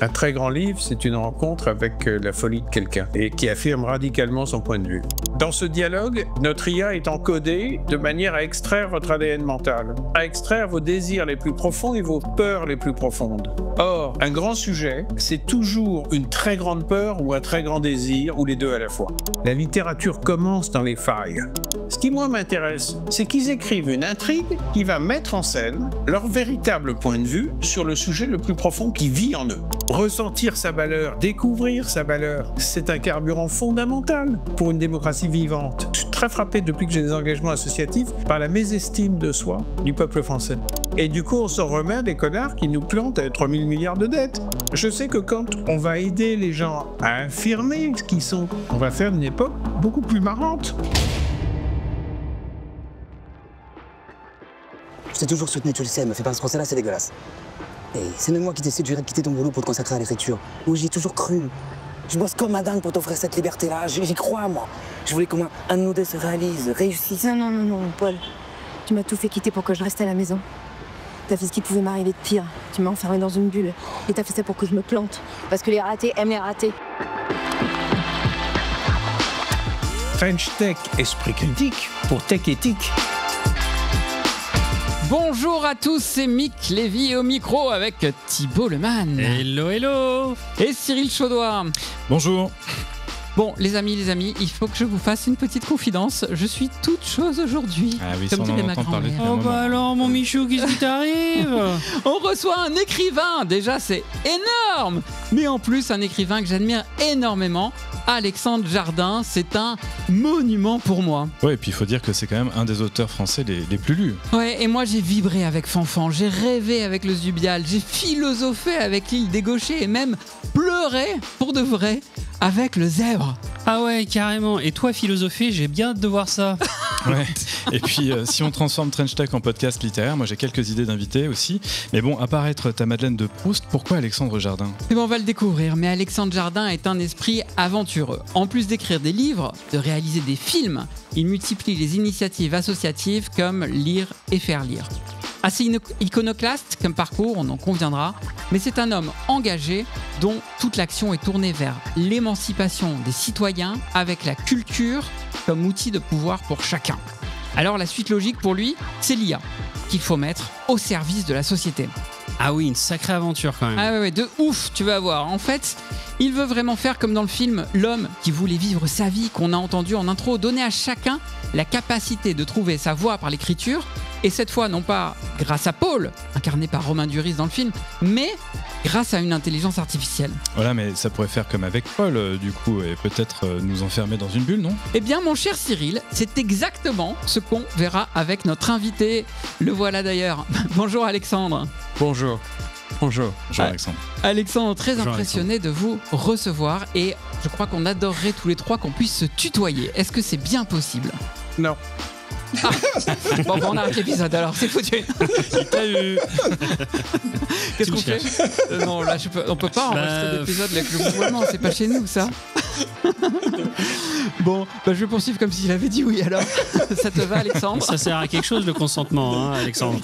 Un très grand livre, c'est une rencontre avec la folie de quelqu'un et qui affirme radicalement son point de vue. Dans ce dialogue, notre IA est encodée de manière à extraire votre ADN mental, à extraire vos désirs les plus profonds et vos peurs les plus profondes. Or, un grand sujet, c'est toujours une très grande peur ou un très grand désir, ou les deux à la fois. La littérature commence dans les failles. Ce qui, moi, m'intéresse, c'est qu'ils écrivent une intrigue qui va mettre en scène leur véritable point de vue sur le sujet le plus profond qui vit en eux. Ressentir sa valeur, découvrir sa valeur, c'est un carburant fondamental pour une démocratie vivante. Je suis très frappé depuis que j'ai des engagements associatifs par la mésestime de soi du peuple français. Et du coup, on s'en remet à des connards qui nous plantent à 3 000 milliards de dettes. Je sais que quand on va aider les gens à affirmer ce qu'ils sont, on va faire une époque beaucoup plus marrante. Je t'ai toujours soutenu, tu le sais, me fais pas ce procès-là, c'est dégueulasse. Et c'est même moi qui t'ai séduit de quitter ton boulot pour te consacrer à l'écriture. Où j'y ai toujours cru. Je bosse comme un dingue pour t'offrir cette liberté-là, j'y crois, moi. Je voulais qu'un de nous deux se réalise, réussisse. Non, Paul. Tu m'as tout fait quitter pour que je reste à la maison. T'as fait ce qui pouvait m'arriver de pire. Tu m'as enfermé dans une bulle. Et t'as fait ça pour que je me plante. Parce que les ratés aiment les ratés. French Tech, esprit critique pour Tech Éthique. Bonjour à tous, c'est Mick Lévy au micro avec Thibault Leman. Hello. Et Cyril Chaudoir. Bonjour. Bon, les amis, il faut que je vous fasse une petite confidence. Je suis toute chose aujourd'hui. Ah oui, comme ça on dirait en ma entend parler grand-mère. depuis un moment. Alors, mon Michou, qu'est-ce qui t'arrive? On reçoit un écrivain, déjà c'est énorme. Mais en plus, un écrivain que j'admire énormément, Alexandre Jardin. C'est un monument pour moi. Ouais, et puis il faut dire que c'est quand même un des auteurs français les plus lus. Ouais, et moi j'ai vibré avec Fanfan, j'ai rêvé avec le Zubial, j'ai philosophé avec l'île des Gauchers et même pleuré, pour de vrai, avec le zèbre. Ah ouais, carrément. Et toi, philosopher, j'ai bien hâte de voir ça. Ouais. Et puis, si on transforme Trench Tech en podcast littéraire, moi j'ai quelques idées d'invités aussi. Mais bon, à part être ta Madeleine de Proust, pourquoi Alexandre Jardin ? Et bon, on va le découvrir, mais Alexandre Jardin est un esprit aventureux. En plus d'écrire des livres, de réaliser des films, il multiplie les initiatives associatives comme Lire et faire lire. Assez iconoclaste comme parcours, on en conviendra, mais c'est un homme engagé dont toute l'action est tournée vers l'émancipation des citoyens avec la culture comme outil de pouvoir pour chacun. Alors la suite logique pour lui, c'est l'IA, qu'il faut mettre au service de la société. Ah oui, une sacrée aventure quand même. Ah ouais, de ouf, tu vas voir. En fait, il veut vraiment faire comme dans le film L'homme qui voulait vivre sa vie qu'on a entendu en intro, donner à chacun la capacité de trouver sa voie par l'écriture, et cette fois non pas grâce à Paul, incarné par Romain Duris dans le film, mais grâce à une intelligence artificielle. Voilà, mais ça pourrait faire comme avec Paul, du coup, et peut-être nous enfermer dans une bulle, non ? Eh bien, mon cher Cyril, c'est exactement ce qu'on verra avec notre invité. Le voilà d'ailleurs. Bonjour Alexandre. Bonjour. Bonjour Alexandre. Alexandre, très Bonjour, impressionné de vous recevoir et je crois qu'on adorerait tous les trois qu'on puisse se tutoyer. Est-ce que c'est bien possible ? Non. Ah. Bon, on arrête l'épisode alors, c'est foutu. Il t'a eu. Qu'est-ce qu'on fait ? Non, là, on peut pas enregistrer d'épisode avec le vouvoiement, c'est pas chez nous ça. Bon, je vais poursuivre comme s'il avait dit oui alors. Ça te va Alexandre ? Ça sert à quelque chose le consentement, hein, Alexandre.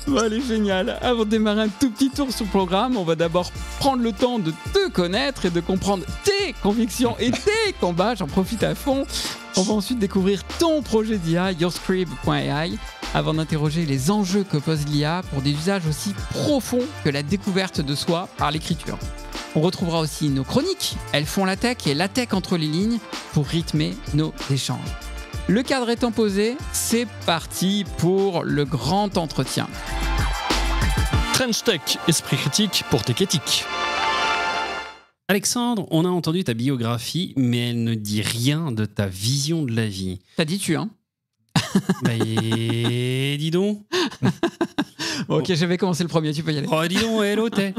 Bon, allez, génial. Avant de démarrer un tout petit tour sur le programme, on va d'abord prendre le temps de te connaître et de comprendre tes convictions et tes combats. J'en profite à fond. On va ensuite découvrir ton projet d'IA, yourscribe.ai, avant d'interroger les enjeux que pose l'IA pour des usages aussi profonds que la découverte de soi par l'écriture. On retrouvera aussi nos chroniques. Elles font la tech et la tech entre les lignes pour rythmer nos échanges. Le cadre étant posé, c'est parti pour le grand entretien. Trench Tech, esprit critique pour Tech Éthique. Alexandre, on a entendu ta biographie, mais elle ne dit rien de ta vision de la vie. T'as dit tu, hein ? Dis donc. Bon, ok, je vais commencer le premier, tu peux y aller. Oh, dis donc, hello, t'es.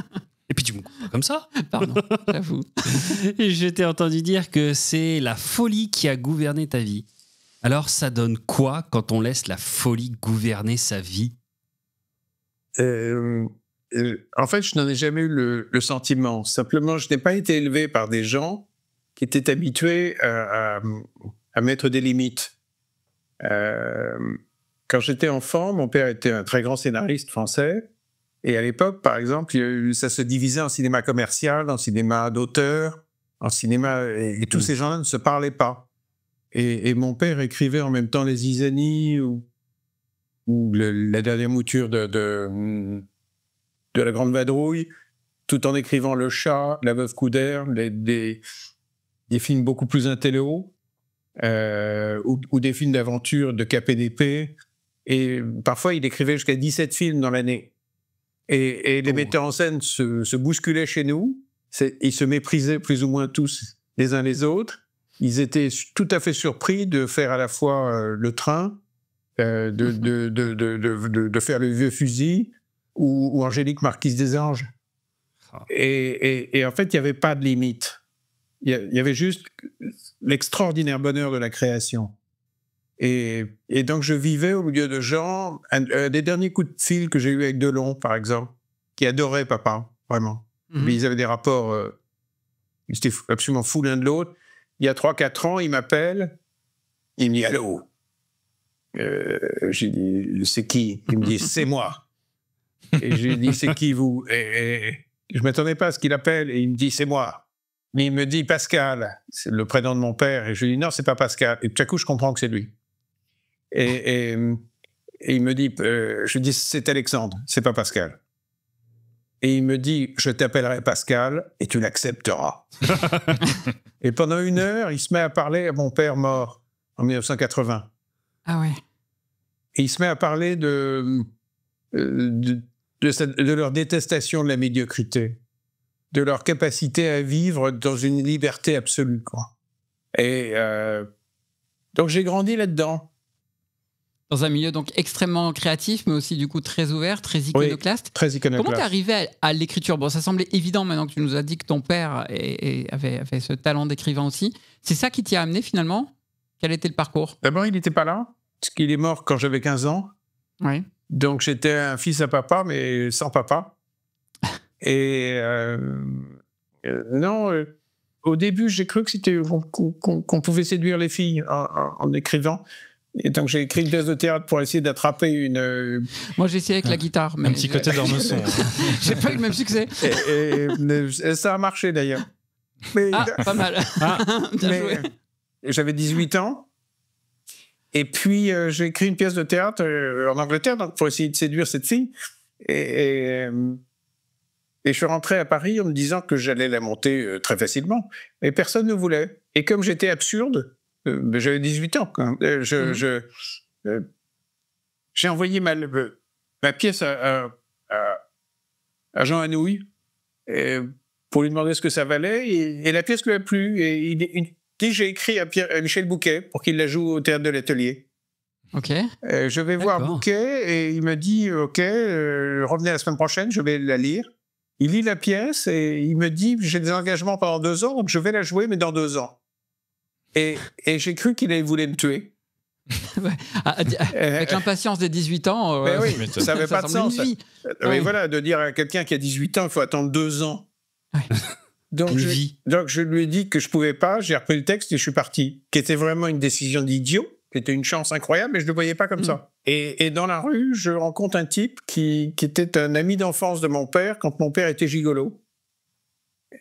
Et puis tu me coupes pas comme ça. Pardon, j'avoue. Je t'ai entendu dire que c'est la folie qui a gouverné ta vie. Alors, ça donne quoi quand on laisse la folie gouverner sa vie ? En fait, je n'en ai jamais eu le sentiment. Simplement, je n'ai pas été élevé par des gens qui étaient habitués à mettre des limites. Quand j'étais enfant, mon père était un très grand scénariste français Et à l'époque, par exemple, ça se divisait en cinéma commercial, en cinéma d'auteur, en cinéma... Et tous ces gens-là ne se parlaient pas. Et mon père écrivait en même temps Les Zizanies ou la dernière mouture de La Grande Vadrouille, tout en écrivant Le Chat, La Veuve Coudert, des films beaucoup plus intello, ou des films d'aventure de KPDP. Et parfois, il écrivait jusqu'à 17 films dans l'année. Et les metteurs en scène se bousculaient chez nous. Ils se méprisaient plus ou moins tous les uns les autres. Ils étaient tout à fait surpris de faire à la fois Le Train, de faire Le Vieux Fusil ou Angélique Marquise des Anges. Et en fait, il n'y avait pas de limite. Il y avait juste l'extraordinaire bonheur de la création. Et donc, je vivais au milieu de gens... des derniers coups de fil que j'ai eus avec Delon, par exemple, qui adorait papa, vraiment. Mais ils avaient des rapports... ils étaient absolument fous l'un de l'autre. Il y a 3-4 ans, il m'appelle. Il me dit « Allô ?» J'ai dit « C'est qui ?» Il me dit « C'est moi. » Et j'ai dit « C'est qui, vous ?» Et je ne m'attendais pas à ce qu'il appelle. Et il me dit « C'est moi. » Mais il me dit « Pascal. » C'est le prénom de mon père. Et je lui dis « Non, c'est pas Pascal. » Et tout à coup, je comprends que c'est lui. Et il me dit je lui dis « C'est Alexandre. C'est pas Pascal. » Et il me dit « Je t'appellerai Pascal et tu l'accepteras. » Et pendant 1 heure, il se met à parler à mon père mort en 1980. Ah ouais. Et il se met à parler de leur détestation de la médiocrité, de leur capacité à vivre dans une liberté absolue, quoi. Et donc j'ai grandi là-dedans. Dans un milieu donc extrêmement créatif, mais aussi du coup très ouvert, très iconoclaste. Oui, très iconoclaste. Comment t'es arrivé à l'écriture? Bon, ça semblait évident maintenant que tu nous as dit que ton père avait ce talent d'écrivain aussi. C'est ça qui t'y a amené finalement? Quel était le parcours? D'abord, il n'était pas là, parce qu'il est mort quand j'avais 15 ans. Oui. Donc j'étais un fils à papa, mais sans papa. Et non, au début, j'ai cru que c'était qu'on pouvait séduire les filles en écrivant. Et donc j'ai écrit une pièce de théâtre pour essayer d'attraper une... Moi j'ai essayé avec la guitare. Mais un petit côté d'Ormesson. J'ai pas eu le même succès. Et ça a marché d'ailleurs. Mais, pas mal. Bien joué. J'avais 18 ans. Et puis j'ai écrit une pièce de théâtre en Angleterre donc, pour essayer de séduire cette fille. Et je suis rentré à Paris en me disant que j'allais la monter très facilement. Mais personne ne voulait. Et comme j'étais absurde... j'avais 18 ans. Quand même. J'ai envoyé ma pièce à Jean Anouilh pour lui demander ce que ça valait. Et la pièce lui a plu. Et il dit j'ai écrit à Michel Bouquet pour qu'il la joue au Théâtre de l'Atelier. Ok. Je vais voir Bouquet et il me dit ok, revenez la semaine prochaine, je vais la lire. Il lit la pièce et il me dit j'ai des engagements pendant 2 ans, donc je vais la jouer, mais dans 2 ans. Et j'ai cru qu'il voulait me tuer. Avec l'impatience des 18 ans, oui, ça n'avait pas de sens. Mais voilà, de dire à quelqu'un qui a 18 ans, il faut attendre 2 ans. Ouais. Donc je lui ai dit que je ne pouvais pas, j'ai repris le texte et je suis parti. Qui était vraiment une décision d'idiot, qui était une chance incroyable, mais je ne le voyais pas comme ça. Et dans la rue, je rencontre un type qui était un ami d'enfance de mon père, quand mon père était gigolo.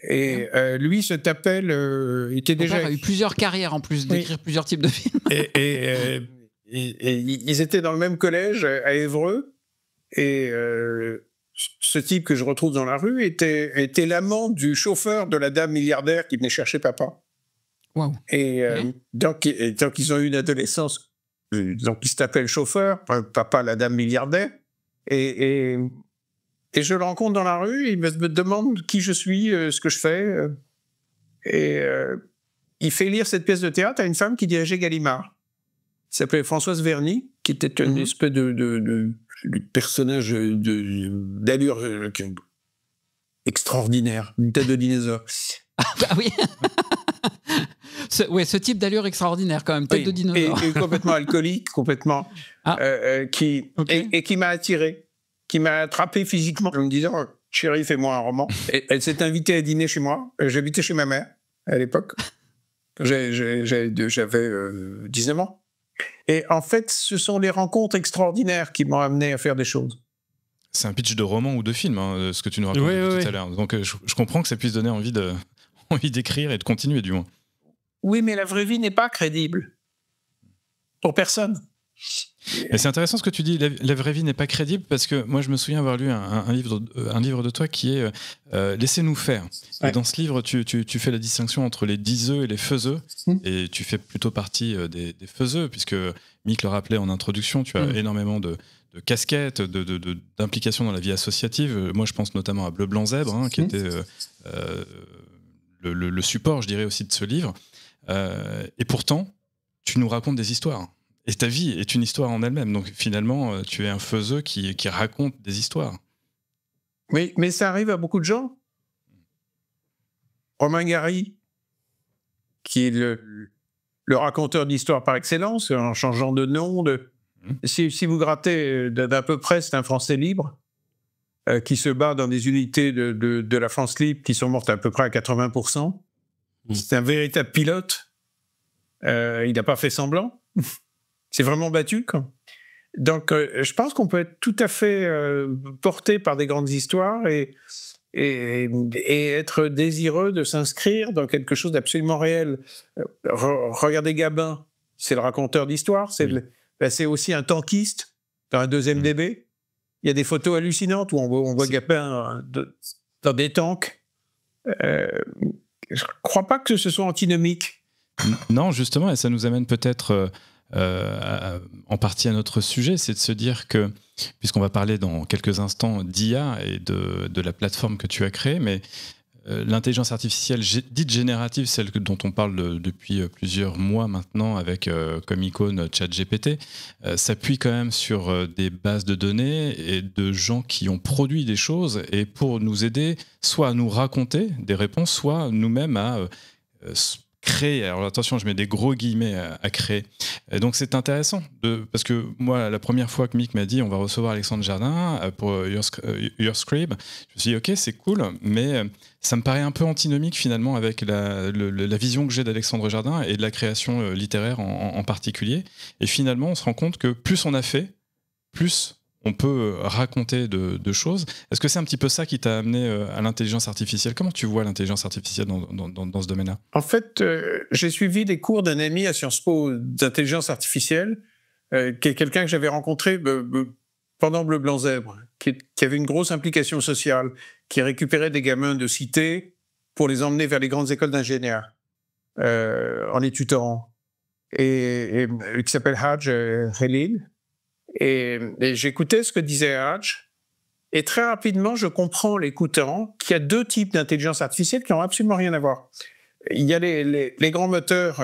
Et lui se tapait il était déjà... Père a eu plusieurs carrières en plus d'écrire plusieurs types de films. Et ils étaient dans le même collège à Évreux. Et ce type que je retrouve dans la rue était l'amant du chauffeur de la dame milliardaire qui venait chercher papa. Wow. Et donc ils ont eu une adolescence. Donc ils se tapaient le chauffeur, papa la dame milliardaire. Et je le rencontre dans la rue, il me demande qui je suis, ce que je fais. Et il fait lire cette pièce de théâtre à une femme qui dirigeait Gallimard. Elle s'appelait Françoise Verny, qui était une espèce de personnage d'allure extraordinaire, une tête de dinosaure. Ah oui. Ce type d'allure extraordinaire quand même, tête de dinosaure. Et complètement alcoolique, complètement... qui m'a attiré. Qui m'a attrapé physiquement en me disant « Chérie, fais-moi un roman ». Elle s'est invitée à dîner chez moi. J'habitais chez ma mère à l'époque. J'avais 19 ans. Et en fait, ce sont les rencontres extraordinaires qui m'ont amené à faire des choses. C'est un pitch de roman ou de film, hein, ce que tu nous racontes tout à l'heure. Donc je comprends que ça puisse donner envie d'écrire et de continuer, du moins. Oui, mais la vraie vie n'est pas crédible. Pour personne. Et c'est intéressant ce que tu dis, la vraie vie n'est pas crédible, parce que moi je me souviens avoir lu un livre de toi qui est Laissez-nous faire. Ouais. Et dans ce livre, tu fais la distinction entre les diseux et les faiseux, et tu fais plutôt partie des faiseux, puisque Mick le rappelait en introduction, tu as énormément de casquettes, d'implications dans la vie associative. Moi je pense notamment à Bleu Blanc Zèbre, hein, qui était le support, je dirais, aussi de ce livre. Et pourtant, tu nous racontes des histoires. Et ta vie est une histoire en elle-même. Donc finalement, tu es un faiseux qui raconte des histoires. Oui, mais ça arrive à beaucoup de gens. Romain Gary, qui est le raconteur d'histoires par excellence, en changeant de nom. Si vous grattez d'à peu près, c'est un Français libre qui se bat dans des unités de la France libre qui sont mortes à peu près à 80%. C'est un véritable pilote. Il n'a pas fait semblant. C'est vraiment battu, quoi. Donc, je pense qu'on peut être tout à fait porté par des grandes histoires et être désireux de s'inscrire dans quelque chose d'absolument réel. Regardez Gabin, c'est le raconteur d'histoire, c'est aussi un tankiste dans un 2e DB. Il y a des photos hallucinantes où on voit Gabin dans des tanks. Je ne crois pas que ce soit antinomique. Non, justement, et ça nous amène peut-être... en partie à notre sujet, c'est de se dire que, puisqu'on va parler dans quelques instants d'IA et de la plateforme que tu as créée, mais l'intelligence artificielle dite générative, celle dont on parle depuis plusieurs mois maintenant avec comme icône ChatGPT, s'appuie quand même sur des bases de données et de gens qui ont produit des choses et pour nous aider soit à nous raconter des réponses, soit nous-mêmes à créer. Alors attention, je mets des gros guillemets à créer. Et donc c'est intéressant parce que moi, la première fois que Mick m'a dit on va recevoir Alexandre Jardin pour Your Scribe, je me suis dit ok, c'est cool, mais ça me paraît un peu antinomique finalement avec la vision que j'ai d'Alexandre Jardin et de la création littéraire en particulier. Et finalement, on se rend compte que plus on a fait, plus on peut raconter de choses. Est-ce que c'est un petit peu ça qui t'a amené à l'intelligence artificielle ? Comment tu vois l'intelligence artificielle dans ce domaine-là ? En fait, j'ai suivi des cours d'un ami à Sciences Po d'intelligence artificielle, qui est quelqu'un que j'avais rencontré pendant Bleu Blanc Zèbre, qui avait une grosse implication sociale, qui récupérait des gamins de cité pour les emmener vers les grandes écoles d'ingénieurs en les tutorant. Et qui s'appelle Hadj Khalil. Et j'écoutais ce que disait Hadj, et très rapidement, je comprends, l'écoutant, qu'il y a 2 types d'intelligence artificielle qui n'ont absolument rien à voir. Il y a les grands moteurs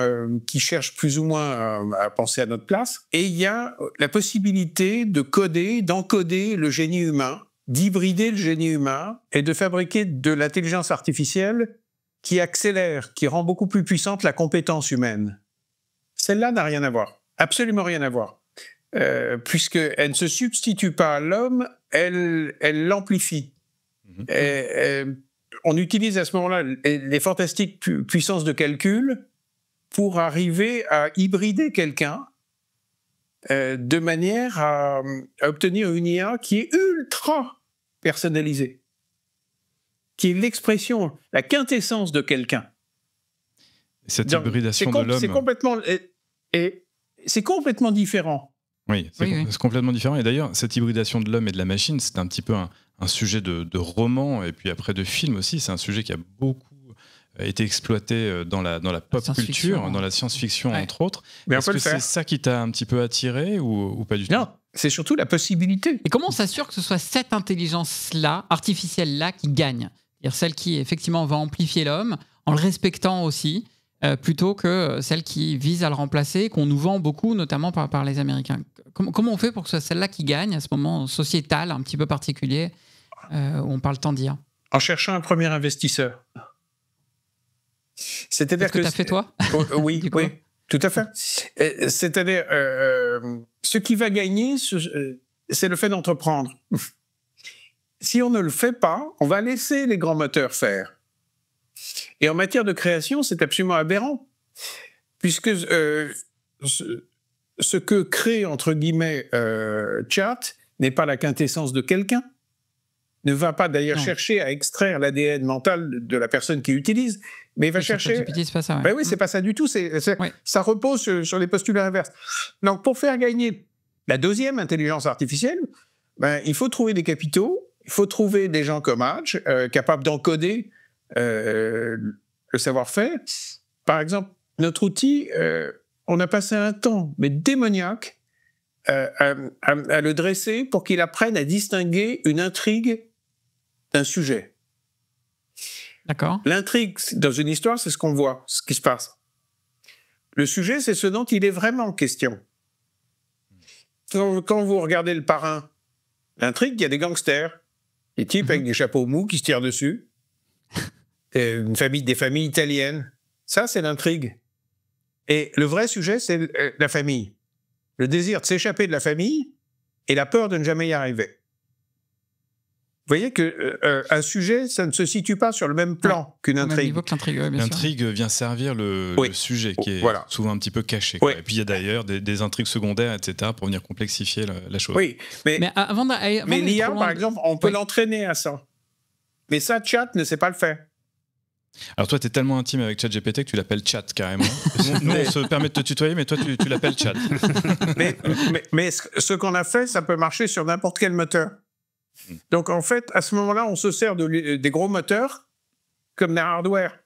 qui cherchent plus ou moins à penser à notre place, et il y a la possibilité d'encoder le génie humain, d'hybrider le génie humain, et de fabriquer de l'intelligence artificielle qui accélère, qui rend beaucoup plus puissante la compétence humaine. Celle-là n'a rien à voir, absolument rien à voir. Puisqu'elle ne se substitue pas à l'homme, elle l'amplifie. On utilise à ce moment-là les fantastiques puissances de calcul pour arriver à hybrider quelqu'un de manière à obtenir une IA qui est ultra personnalisée, qui est l'expression, la quintessence de quelqu'un. Cette hybridation de l'homme... C'est complètement différent. Oui, c'est complètement différent. Et d'ailleurs, cette hybridation de l'homme et de la machine, c'est un petit peu un sujet de roman et puis après de film aussi. C'est un sujet qui a beaucoup été exploité dans la pop culture, dans la science-fiction entre autres. Mais est-ce que c'est ça qui t'a un petit peu attiré ou pas du tout ? Non, c'est surtout la possibilité. Et comment on s'assure que ce soit cette intelligence-là, artificielle-là, qui gagne ? C'est-à-dire celle qui, effectivement, va amplifier l'homme en le respectant aussi, plutôt que celle qui vise à le remplacer, qu'on nous vend beaucoup, notamment par les Américains. Comment on fait pour que ce soit celle-là qui gagne à ce moment sociétal un petit peu particulier où on parle tant d'IA ? En cherchant un premier investisseur. C'est-à-dire que tu as fait toi ? Oui, tout à fait. C'est-à-dire, ce qui va gagner, c'est le fait d'entreprendre. Si on ne le fait pas, on va laisser les grands moteurs faire. Et en matière de création, c'est absolument aberrant, puisque ce que crée, entre guillemets, Chat n'est pas la quintessence de quelqu'un, ne va pas d'ailleurs Non. chercher à extraire l'ADN mental de la personne qui l'utilise, mais il va chercher... ChatGPT, c'est pas ça. Ouais. Ben oui, c'est pas ça du tout. Ouais. Ça repose sur les postulats inverses. Donc, pour faire gagner la deuxième intelligence artificielle, ben, il faut trouver des capitaux, il faut trouver des gens comme Hatch, capables d'encoder le savoir-faire. Par exemple, notre outil, on a passé un temps, mais démoniaque, à le dresser pour qu'il apprenne à distinguer une intrigue d'un sujet. D'accord. L'intrigue, dans une histoire, c'est ce qu'on voit, ce qui se passe. Le sujet, c'est ce dont il est vraiment question. Quand vous regardez Le Parrain, l'intrigue, il y a des gangsters, des types avec des chapeaux mous qui se tirent dessus, des familles italiennes. Ça, c'est l'intrigue. Et le vrai sujet, c'est la famille. Le désir de s'échapper de la famille et la peur de ne jamais y arriver. Vous voyez qu'un sujet, ça ne se situe pas sur le même plan qu'une Au même intrigue. niveau que l'intrigue, ouais, bien sûr. L'intrigue vient servir le sujet qui est Voilà. souvent un petit peu caché. Quoi. Oui. Et puis il y a d'ailleurs des intrigues secondaires, etc., pour venir complexifier la chose. Oui, mais Mais l'IA, par exemple, on peut l'entraîner à ça. Mais ça, Chat ne sait pas le faire. Alors toi, tu es tellement intime avec ChatGPT que tu l'appelles Chat carrément. Nous, on se permet de te tutoyer, mais toi, tu l'appelles Chat. mais ce qu'on a fait, ça peut marcher sur n'importe quel moteur. Donc, en fait, à ce moment-là, on se sert des gros moteurs comme des hardware.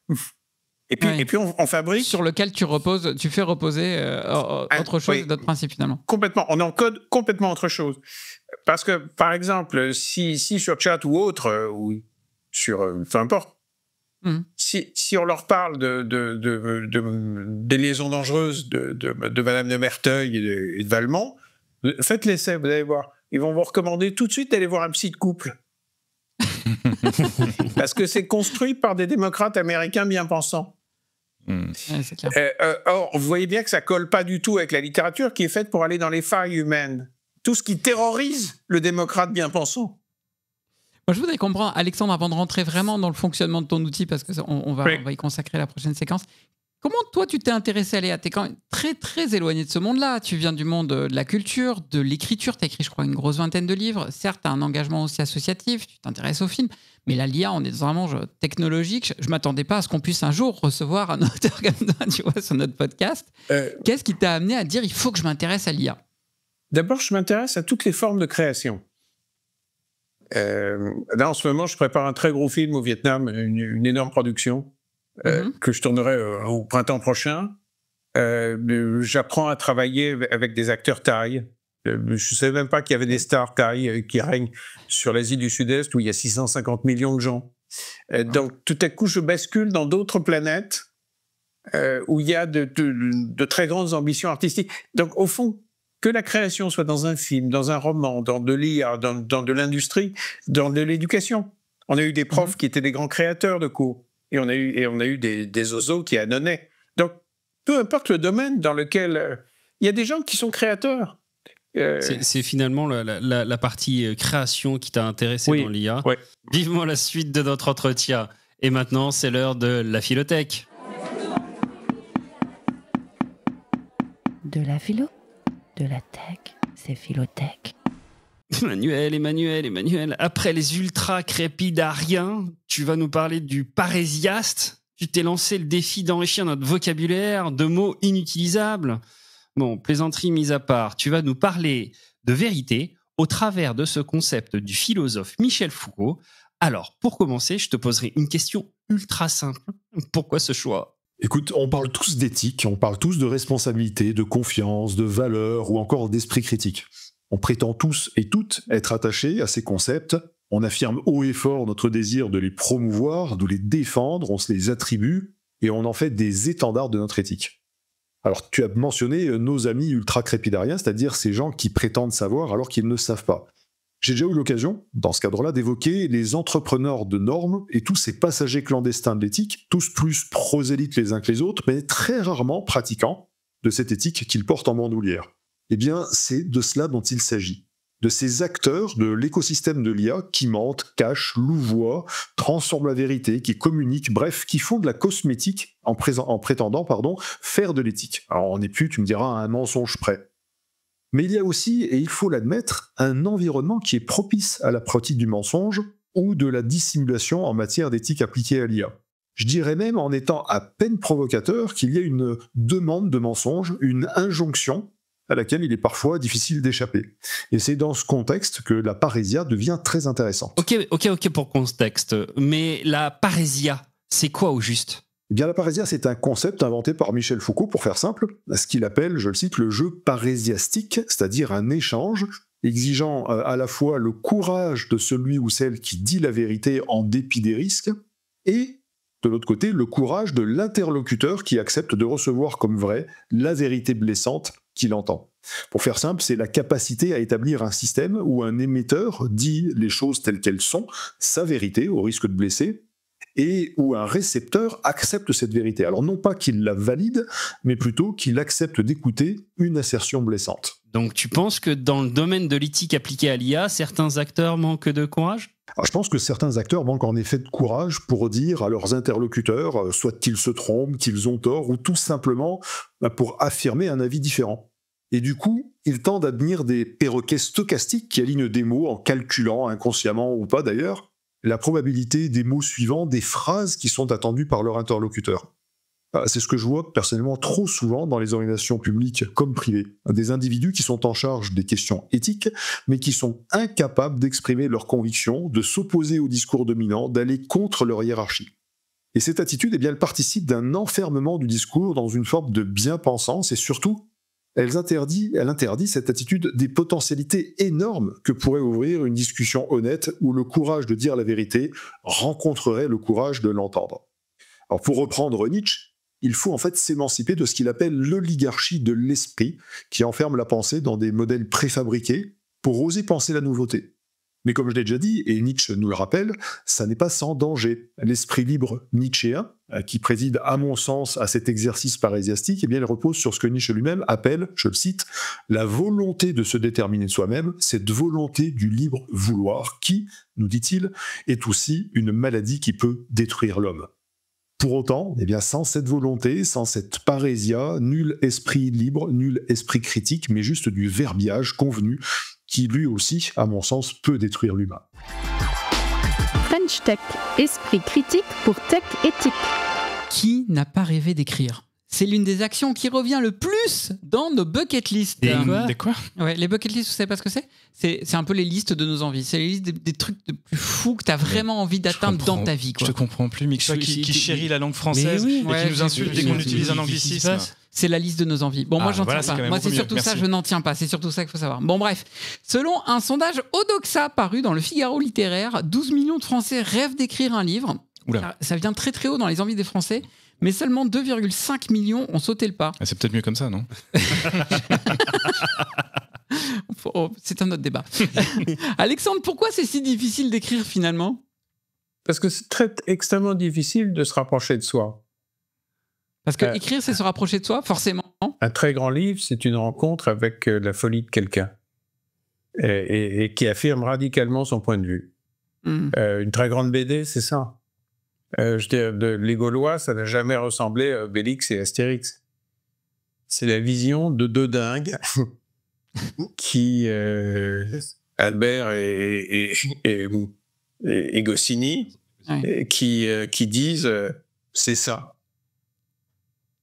Et puis on fabrique... Sur lequel tu fais reposer autre chose, oui. d'autres principes, finalement. Complètement. On encode complètement autre chose. Parce que, par exemple, si sur Chat ou autre, ou sur... peu importe, si on leur parle des liaisons dangereuses de Madame de Merteuil et de Valmont, faites l'essai, vous allez voir. Ils vont vous recommander tout de suite d'aller voir un psy de couple. Parce que c'est construit par des démocrates américains bien pensants. Ouais, c'est clair. Or, vous voyez bien que ça colle pas du tout avec la littérature qui est faite pour aller dans les failles humaines. Tout ce qui terrorise le démocrate bien pensant. Moi, je voudrais comprendre, Alexandre, avant de rentrer vraiment dans le fonctionnement de ton outil, parce qu'on va y consacrer la prochaine séquence. Comment, toi, tu t'es intéressé à l'IA ? Tu es quand même très, très éloigné de ce monde-là. Tu viens du monde de la culture, de l'écriture. Tu as écrit, je crois, une grosse vingtaine de livres. Certes, tu as un engagement aussi associatif. Tu t'intéresses au film. Mais là, l'IA, on est dans un monde technologique. Je ne m'attendais pas à ce qu'on puisse un jour recevoir un auteur comme toi, tu vois, sur notre podcast. Qu'est-ce qui t'a amené à dire, il faut que je m'intéresse à l'IA ? D'abord, je m'intéresse à toutes les formes de création. Là, en ce moment, je prépare un très gros film au Vietnam, une énorme production. Que je tournerai au printemps prochain. J'apprends à travailler avec des acteurs thaïs. Je ne savais même pas qu'il y avait des stars thaïs qui règnent sur l'Asie du Sud-Est où il y a 650 millions de gens. Donc, tout à coup, je bascule dans d'autres planètes où il y a de très grandes ambitions artistiques. Donc, au fond, que la création soit dans un film, dans un roman, dans de l'IA, dans de l'industrie, dans de l'éducation. On a eu des profs qui étaient des grands créateurs de cours. Et on a eu des oiseaux qui annonnaient. Donc, peu importe le domaine dans lequel... il y a des gens qui sont créateurs. C'est finalement la partie création qui t'a intéressé dans l'IA. Oui. Vivement la suite de notre entretien. Et maintenant, c'est l'heure de la philothèque. De la philo, de la tech, c'est philothèque. Emmanuel, après les ultra-crépidariens, tu vas nous parler du parésiaste. Tu t'es lancé le défi d'enrichir notre vocabulaire de mots inutilisables. Bon, plaisanterie mise à part, tu vas nous parler de vérité au travers de ce concept du philosophe Michel Foucault. Alors, pour commencer, je te poserai une question ultra simple. Pourquoi ce choix ? Écoute, on parle tous d'éthique, on parle tous de responsabilité, de confiance, de valeur ou encore d'esprit critique. On prétend tous et toutes être attachés à ces concepts, on affirme haut et fort notre désir de les promouvoir, de les défendre, on se les attribue, et on en fait des étendards de notre éthique. Alors tu as mentionné nos amis ultra-crépidariens, c'est-à-dire ces gens qui prétendent savoir alors qu'ils ne savent pas. J'ai déjà eu l'occasion, dans ce cadre-là, d'évoquer les entrepreneurs de normes et tous ces passagers clandestins de l'éthique, tous plus prosélytes les uns que les autres, mais très rarement pratiquants de cette éthique qu'ils portent en bandoulière. Eh bien, c'est de cela dont il s'agit. De ces acteurs de l'écosystème de l'IA qui mentent, cachent, louvoient, transforment la vérité, qui communiquent, bref, qui font de la cosmétique en prétendant faire de l'éthique. Alors on n'est plus, tu me diras, à un mensonge près. Mais il y a aussi, et il faut l'admettre, un environnement qui est propice à la pratique du mensonge, ou de la dissimulation en matière d'éthique appliquée à l'IA. Je dirais même, en étant à peine provocateur, qu'il y a une demande de mensonge, une injonction à laquelle il est parfois difficile d'échapper. Et c'est dans ce contexte que la parésia devient très intéressante. Ok pour contexte. Mais la parésia, c'est quoi au juste ? Eh bien, la parésia, c'est un concept inventé par Michel Foucault, pour faire simple, ce qu'il appelle, je le cite, le jeu parésiastique, c'est-à-dire un échange exigeant à la fois le courage de celui ou celle qui dit la vérité en dépit des risques, et, de l'autre côté, le courage de l'interlocuteur qui accepte de recevoir comme vrai la vérité blessante qu'il entend. Pour faire simple, c'est la capacité à établir un système où un émetteur dit les choses telles qu'elles sont, sa vérité, au risque de blesser, et où un récepteur accepte cette vérité. Alors non pas qu'il la valide, mais plutôt qu'il accepte d'écouter une assertion blessante. Donc tu penses que dans le domaine de l'éthique appliquée à l'IA, certains acteurs manquent de courage ? Alors, je pense que certains acteurs manquent en effet de courage pour dire à leurs interlocuteurs, soit qu'ils se trompent, qu'ils ont tort, ou tout simplement pour affirmer un avis différent. Et du coup, ils tendent à devenir des perroquets stochastiques qui alignent des mots en calculant, inconsciemment ou pas d'ailleurs, la probabilité des mots suivants, des phrases qui sont attendues par leur interlocuteur. C'est ce que je vois personnellement trop souvent dans les organisations publiques comme privées. Des individus qui sont en charge des questions éthiques, mais qui sont incapables d'exprimer leurs convictions, de s'opposer au discours dominant, d'aller contre leur hiérarchie. Et cette attitude, eh bien, elle participe d'un enfermement du discours dans une forme de bien-pensance, et surtout, elle interdit cette attitude des potentialités énormes que pourrait ouvrir une discussion honnête où le courage de dire la vérité rencontrerait le courage de l'entendre. Alors pour reprendre Nietzsche, il faut en fait s'émanciper de ce qu'il appelle l'oligarchie de l'esprit, qui enferme la pensée dans des modèles préfabriqués pour oser penser la nouveauté. Mais comme je l'ai déjà dit, et Nietzsche nous le rappelle, ça n'est pas sans danger. L'esprit libre nietzschéen, qui préside à mon sens à cet exercice parésiastique, eh bien, il repose sur ce que Nietzsche lui-même appelle, je le cite, la volonté de se déterminer soi-même, cette volonté du libre vouloir qui, nous dit-il, est aussi une maladie qui peut détruire l'homme. Pour autant, eh bien, sans cette volonté, sans cette parésia, nul esprit libre, nul esprit critique, mais juste du verbiage convenu qui lui aussi, à mon sens, peut détruire l'humain. French Tech, esprit critique pour tech éthique. Qui n'a pas rêvé d'écrire ? C'est l'une des actions qui revient le plus dans nos bucket lists. Des quoi ? Ouais, les bucket lists, vous savez pas ce que c'est ? C'est un peu les listes de nos envies. C'est les listes des trucs les plus fous que tu as vraiment envie d'atteindre dans ta vie. Quoi. Je te comprends plus, mais qui chérit la langue française et qui nous insulte dès qu'on utilise un anglicisme. C'est la liste de nos envies. Bon, moi, j'en tiens pas. Moi, c'est surtout ça, je n'en tiens pas. C'est surtout ça qu'il faut savoir. Bon, bref. Selon un sondage Odoxa paru dans le Figaro littéraire, 12 millions de Français rêvent d'écrire un livre. Ça vient très très haut dans les envies des Français, mais seulement 2,5 millions ont sauté le pas. C'est peut-être mieux comme ça, non ? C'est un autre débat. Alexandre, pourquoi c'est si difficile d'écrire finalement ? Parce que c'est extrêmement difficile de se rapprocher de soi. Parce que écrire, c'est se rapprocher de soi, forcément. Un très grand livre, c'est une rencontre avec la folie de quelqu'un et qui affirme radicalement son point de vue. Une très grande BD, c'est ça. Je veux dire, les Gaulois, ça n'a jamais ressemblé à Obélix et Astérix. C'est la vision de deux dingues qui, Albert et Goscinny, qui disent c'est ça.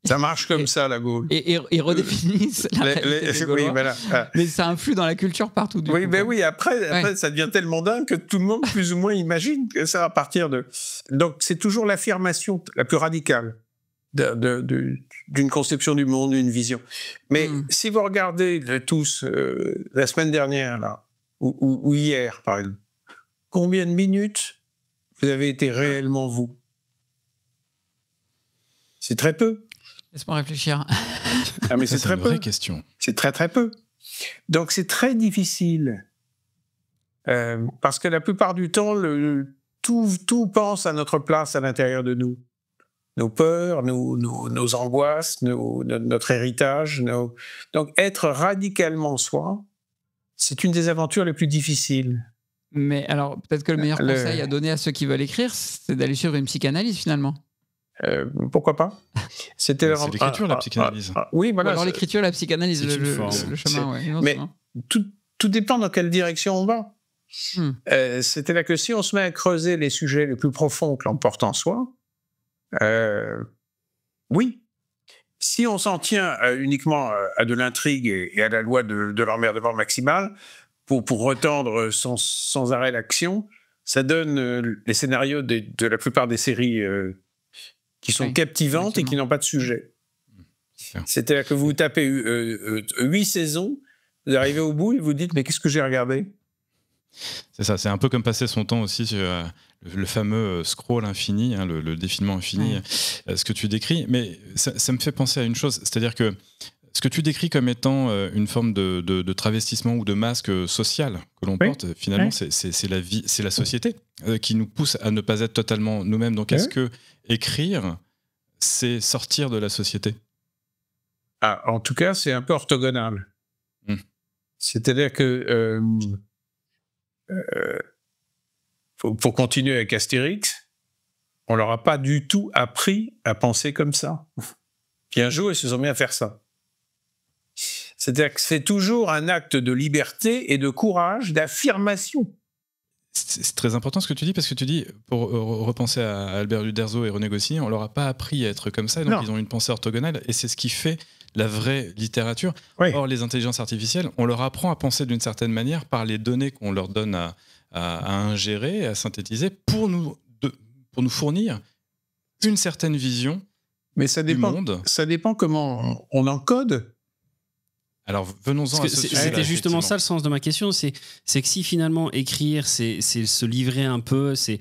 Ça marche comme ça, la Gaule. Et redéfinissent la réalité des Gaulois. Oui, voilà. Mais ça influe dans la culture partout. Oui, ben oui, après ça devient tellement dingue que tout le monde, plus ou moins, imagine que ça à partir de... Donc, c'est toujours l'affirmation la plus radicale d'une conception du monde, d'une vision. Mais si vous regardez tous, la semaine dernière, là, ou hier, par exemple, combien de minutes vous avez été réellement vous ? C'est très peu. Laisse-moi réfléchir. Mais c'est très une peu. vraie question. C'est très très peu. Donc c'est très difficile parce que la plupart du temps, tout pense à notre place à l'intérieur de nous. Nos peurs, nos angoisses, notre héritage. Donc être radicalement soi, c'est une des aventures les plus difficiles. Mais alors peut-être que le meilleur conseil à donner à ceux qui veulent écrire, c'est d'aller suivre une psychanalyse finalement. Pourquoi pas ? C'est l'écriture, la psychanalyse. Oui, voilà. Alors l'écriture, la psychanalyse, le chemin. Ouais, mais tout dépend dans quelle direction on va. C'est-à-dire que si on se met à creuser les sujets les plus profonds que l'on porte en soi, oui. Si on s'en tient uniquement à de l'intrigue et à la loi de l'emmerdement maximal, pour retendre sans arrêt l'action, ça donne les scénarios de la plupart des séries qui sont captivantes et qui n'ont pas de sujet. C'est-à-dire que vous tapez 8 saisons, vous arrivez au bout et vous dites « mais qu'est-ce que j'ai regardé ?» C'est ça, c'est un peu comme passer son temps aussi sur le fameux scroll infini, hein, le défilement infini, ce que tu décris. Mais ça me fait penser à une chose, c'est-à-dire que ce que tu décris comme étant une forme de travestissement ou de masque social que l'on porte, finalement, c'est la vie, c'est la société qui nous pousse à ne pas être totalement nous-mêmes. Donc, est-ce que écrire, c'est sortir de la société ? En tout cas, c'est un peu orthogonal. C'est-à-dire que pour continuer avec Astérix, on leur a pas du tout appris à penser comme ça. Puis un jour, ils se sont mis à faire ça. C'est-à-dire que c'est toujours un acte de liberté et de courage, d'affirmation. C'est très important ce que tu dis, parce que tu dis, pour repenser à Albert Uderzo et René Goscinny, on leur a pas appris à être comme ça, et donc ils ont une pensée orthogonale, et c'est ce qui fait la vraie littérature. Or, les intelligences artificielles, on leur apprend à penser d'une certaine manière par les données qu'on leur donne à ingérer, à synthétiser, pour nous fournir une certaine vision du monde. Ça dépend comment on encode. Alors, venons-en à ce sujet-là. C'était justement ça le sens de ma question, c'est que si finalement écrire, c'est se livrer un peu, c'est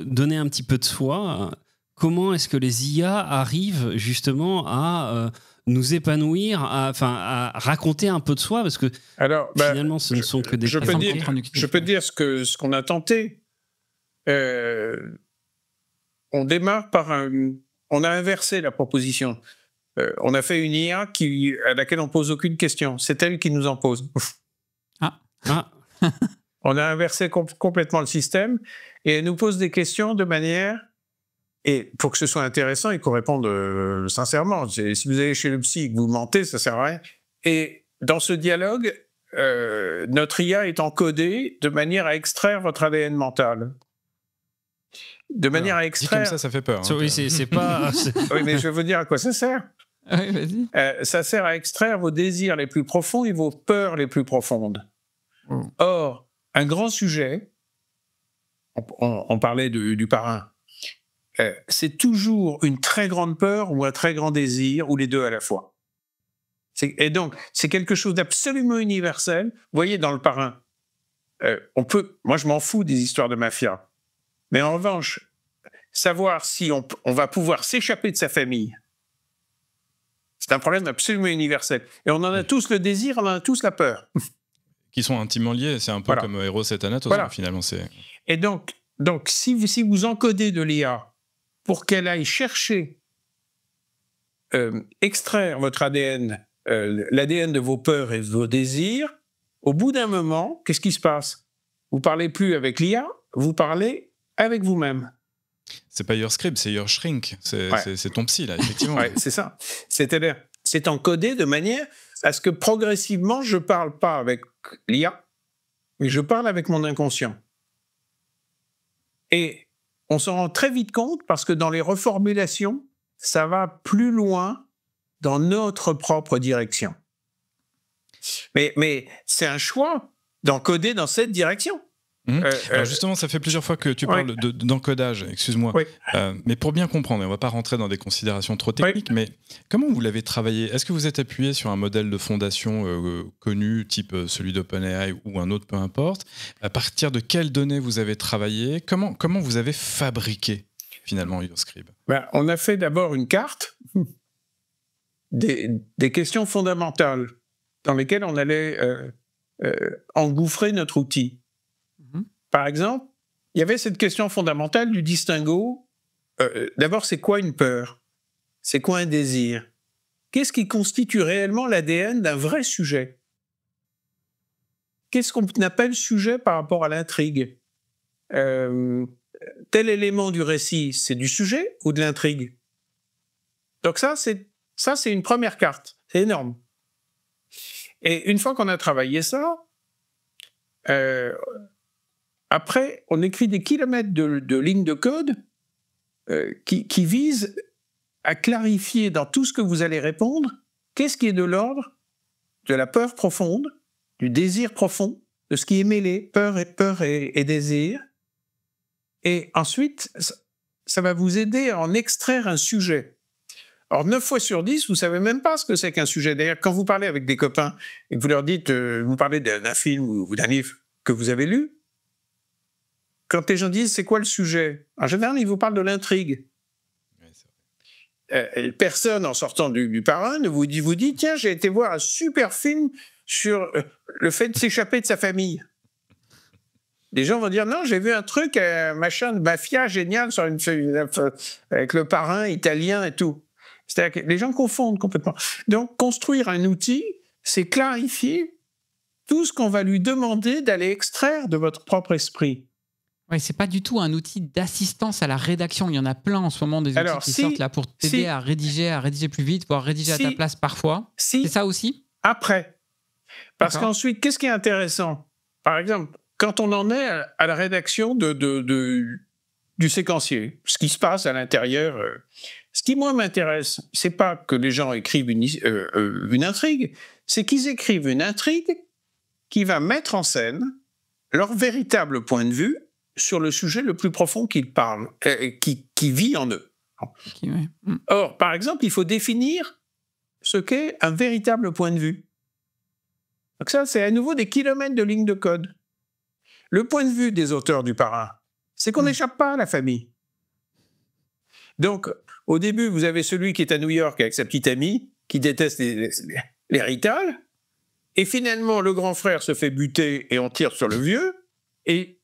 donner un petit peu de soi, comment est-ce que les IA arrivent justement à nous épanouir, à raconter un peu de soi, parce que finalement ce ne sont que des... Je peux dire ce qu'on a tenté. On démarre par on a inversé la proposition. On a fait une IA à laquelle on pose aucune question. C'est elle qui nous en pose. On a inversé complètement le système et elle nous pose des questions de manière... Et pour que ce soit intéressant, il faut répondre sincèrement. Si vous allez chez le psy et que vous mentez, ça ne sert à rien. Et dans ce dialogue, notre IA est encodée de manière à extraire votre ADN mental. De manière à extraire... Dit comme ça fait peur. Hein. Oui, c'est pas... Oui, mais je veux dire à quoi ça sert. Oui, vas-y. Ça sert à extraire vos désirs les plus profonds et vos peurs les plus profondes. Or, un grand sujet, on parlait du parrain, c'est toujours une très grande peur ou un très grand désir, ou les deux à la fois. Et donc, c'est quelque chose d'absolument universel. Vous voyez, dans le parrain, moi je m'en fous des histoires de mafia, mais en revanche, savoir si on va pouvoir s'échapper de sa famille, c'est un problème absolument universel. Et on en a tous le désir, on en a tous la peur. Qui sont intimement liés, c'est un peu comme Eros et Thanatos, finalement. Et donc si vous encodez de l'IA pour qu'elle aille chercher, extraire votre ADN, l'ADN de vos peurs et de vos désirs, au bout d'un moment, qu'est-ce qui se passe? Vous ne parlez plus avec l'IA, vous parlez avec vous-même. C'est pas your script, c'est your shrink. C'est ton psy, là, effectivement. Oui, c'est ça. C'est-à-dire, c'est encodé de manière à ce que progressivement, je ne parle pas avec l'IA, mais je parle avec mon inconscient. Et on s'en rend très vite compte parce que dans les reformulations, ça va plus loin dans notre propre direction. Mais c'est un choix d'encoder dans cette direction. Alors justement, ça fait plusieurs fois que tu parles d'encodage, excuse-moi. Mais pour bien comprendre, on ne va pas rentrer dans des considérations trop techniques, mais comment vous l'avez travaillé? Est-ce que vous êtes appuyé sur un modèle de fondation connu, type celui d'OpenAI ou un autre, peu importe? À partir de quelles données vous avez travaillé? Comment vous avez fabriqué finalement YourScribe? On a fait d'abord une carte des questions fondamentales dans lesquelles on allait engouffrer notre outil. Par exemple, il y avait cette question fondamentale du distinguo. D'abord, c'est quoi une peur? C'est quoi un désir? Qu'est-ce qui constitue réellement l'ADN d'un vrai sujet? Qu'est-ce qu'on appelle sujet par rapport à l'intrigue? Tel élément du récit, c'est du sujet ou de l'intrigue? Donc ça, c'est une première carte. C'est énorme. Et une fois qu'on a travaillé ça, après, on écrit des kilomètres de lignes de code qui visent à clarifier dans tout ce que vous allez répondre, qu'est-ce qui est de l'ordre de la peur profonde, du désir profond, de ce qui est mêlé, peur et désir. Et ensuite, ça va vous aider à en extraire un sujet. Alors, 9 fois sur 10, vous ne savez même pas ce que c'est qu'un sujet. D'ailleurs, quand vous parlez avec des copains et que vous leur dites, vous parlez d'un film ou d'un livre que vous avez lu, quand les gens disent c'est quoi le sujet, en général, ils vous parlent de l'intrigue. Personne, en sortant du parrain, ne vous dit tiens, j'ai été voir un super film sur le fait de s'échapper de sa famille. Les gens vont dire non, j'ai vu un truc, machin de mafia génial sur avec le parrain italien et tout. C'est-à-dire que les gens confondent complètement. Donc, construire un outil, c'est clarifier tout ce qu'on va lui demander d'aller extraire de votre propre esprit. Oui, c'est pas du tout un outil d'assistance à la rédaction. Il y en a plein en ce moment des outils qui sortent là pour t'aider à rédiger plus vite, voire rédiger à ta place parfois. C'est ça aussi? Après. Parce qu'ensuite, qu'est-ce qui est intéressant? Par exemple, quand on en est à la rédaction du séquencier, ce qui se passe à l'intérieur, ce qui, moi, m'intéresse, c'est pas que les gens écrivent une intrigue, c'est qu'ils écrivent une intrigue qui va mettre en scène leur véritable point de vue sur le sujet le plus profond qu'ils parlent, qui vit en eux. Or, par exemple, il faut définir ce qu'est un véritable point de vue. Donc ça, c'est à nouveau des kilomètres de lignes de code. Le point de vue des auteurs du parrain, c'est qu'on n'échappe pas à la famille. Donc, au début, vous avez celui qui est à New York avec sa petite amie, qui déteste les Rital, et finalement, le grand frère se fait buter et on tire sur le vieux, et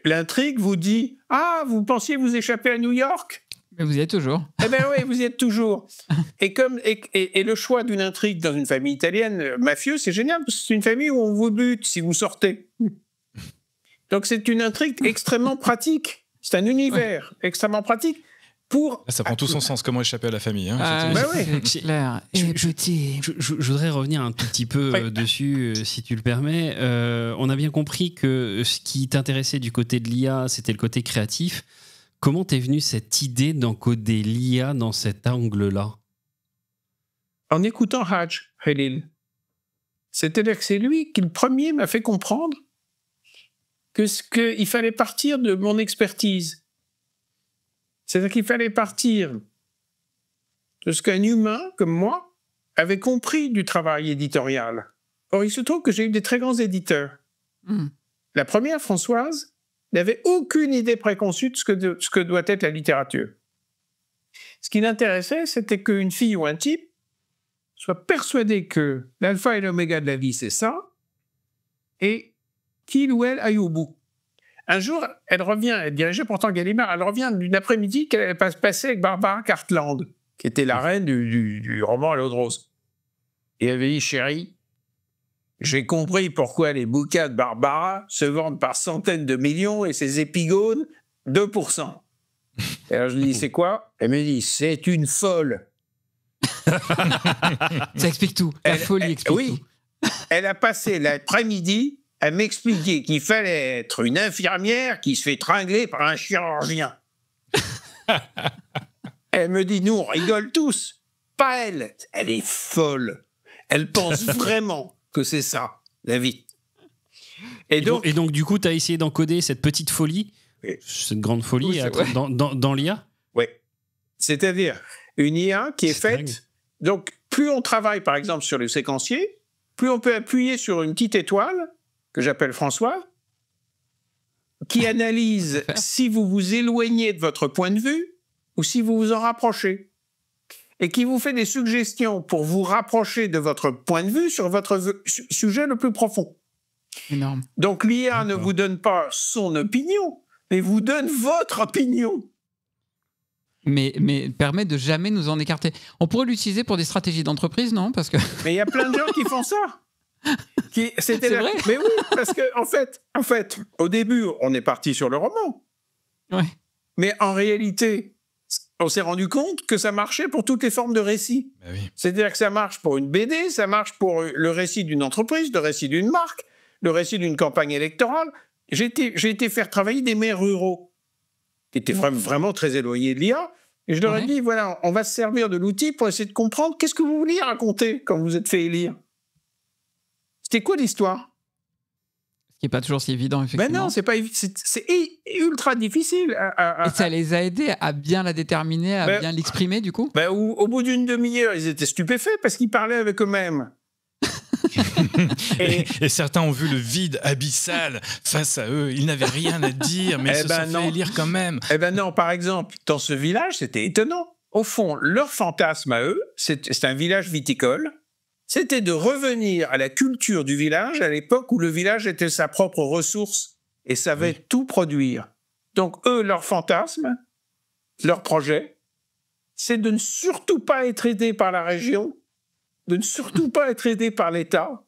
l'intrigue vous dit « Ah, vous pensiez vous échapper à New York ?» Mais vous y êtes toujours. Eh bien oui, vous y êtes toujours. Et le choix d'une intrigue dans une famille italienne mafieuse, c'est génial, parce que c'est une famille où on vous bute si vous sortez. Donc c'est une intrigue extrêmement pratique. C'est un univers extrêmement pratique. Ça prend tout son sens, comment échapper à la famille. Hein, c'est clair. Je voudrais revenir un tout petit peu dessus, si tu le permets. On a bien compris que ce qui t'intéressait du côté de l'IA, c'était le côté créatif. Comment t'es venue cette idée d'encoder l'IA dans cet angle-là? En écoutant Haj Khalil. C'est-à-dire que c'est lui qui, le premier, m'a fait comprendre qu'il fallait partir de mon expertise. C'est-à-dire qu'il fallait partir de ce qu'un humain, comme moi, avait compris du travail éditorial. Or, il se trouve que j'ai eu des très grands éditeurs. La première, Françoise, n'avait aucune idée préconçue de ce que doit être la littérature. Ce qui l'intéressait, c'était qu'une fille ou un type soit persuadé que l'alpha et l'oméga de la vie, c'est ça, et qu'il ou elle aille au bout. Un jour, elle revient, elle dirigeait pourtant Gallimard, elle revient d'une après-midi qu'elle avait passée avec Barbara Cartland, qui était la reine du roman à l'eau de rose. Et elle avait dit, chérie, j'ai compris pourquoi les bouquins de Barbara se vendent par centaines de millions et ses épigones, 2%. Et alors je lui dis, c'est quoi? Elle me dit, c'est une folle. Ça explique tout. La folie explique tout. Elle a passé l'après-midi à m'expliquer qu'il fallait être une infirmière qui se fait tringler par un chirurgien. Elle me dit, nous, on rigole tous. Pas elle. Elle est folle. Elle pense vraiment que c'est ça, la vie. Et donc, du coup, tu as essayé d'encoder cette petite folie, cette grande folie dans l'IA? Oui. C'est-à-dire une IA qui est faite... Dingue. Donc, plus on travaille, par exemple, sur le séquencier, plus on peut appuyer sur une petite étoile, que j'appelle François, qui analyse si vous vous éloignez de votre point de vue ou si vous vous en rapprochez. Et qui vous fait des suggestions pour vous rapprocher de votre point de vue sur votre sujet le plus profond. Énorme. Donc l'IA ne vous donne pas son opinion, mais vous donne votre opinion. Mais permet de jamais nous en écarter. On pourrait l'utiliser pour des stratégies d'entreprise, non? Parce que... Mais il y a plein de gens qui font ça. C'est vrai. Mais oui, parce que en fait, au début, on est parti sur le roman. Ouais. Mais en réalité, on s'est rendu compte que ça marchait pour toutes les formes de récit. Oui. C'est-à-dire que ça marche pour une BD, ça marche pour le récit d'une entreprise, le récit d'une marque, le récit d'une campagne électorale. J'ai été faire travailler des maires ruraux qui étaient vraiment très éloignés de l'IA. Et je leur ai dit, voilà, on va se servir de l'outil pour essayer de comprendre qu'est-ce que vous vouliez raconter quand vous êtes fait élire. C'était quoi l'histoire? Ce qui n'est pas toujours si évident, effectivement. Ben non, c'est ultra difficile. Et ça les a aidés à bien la déterminer, à bien l'exprimer, du coup? Au bout d'une demi-heure, ils étaient stupéfaits parce qu'ils parlaient avec eux-mêmes. Et certains ont vu le vide abyssal face à eux. Ils n'avaient rien à dire, mais ils se sont fait élire quand même. Eh ben non, par exemple, dans ce village, c'était étonnant. Au fond, leur fantasme à eux, c'est un village viticole, c'était de revenir à la culture du village à l'époque où le village était sa propre ressource et savait tout produire. Donc eux, leur fantasme, leur projet, c'est de ne surtout pas être aidés par la région, de ne surtout pas être aidé par l'État,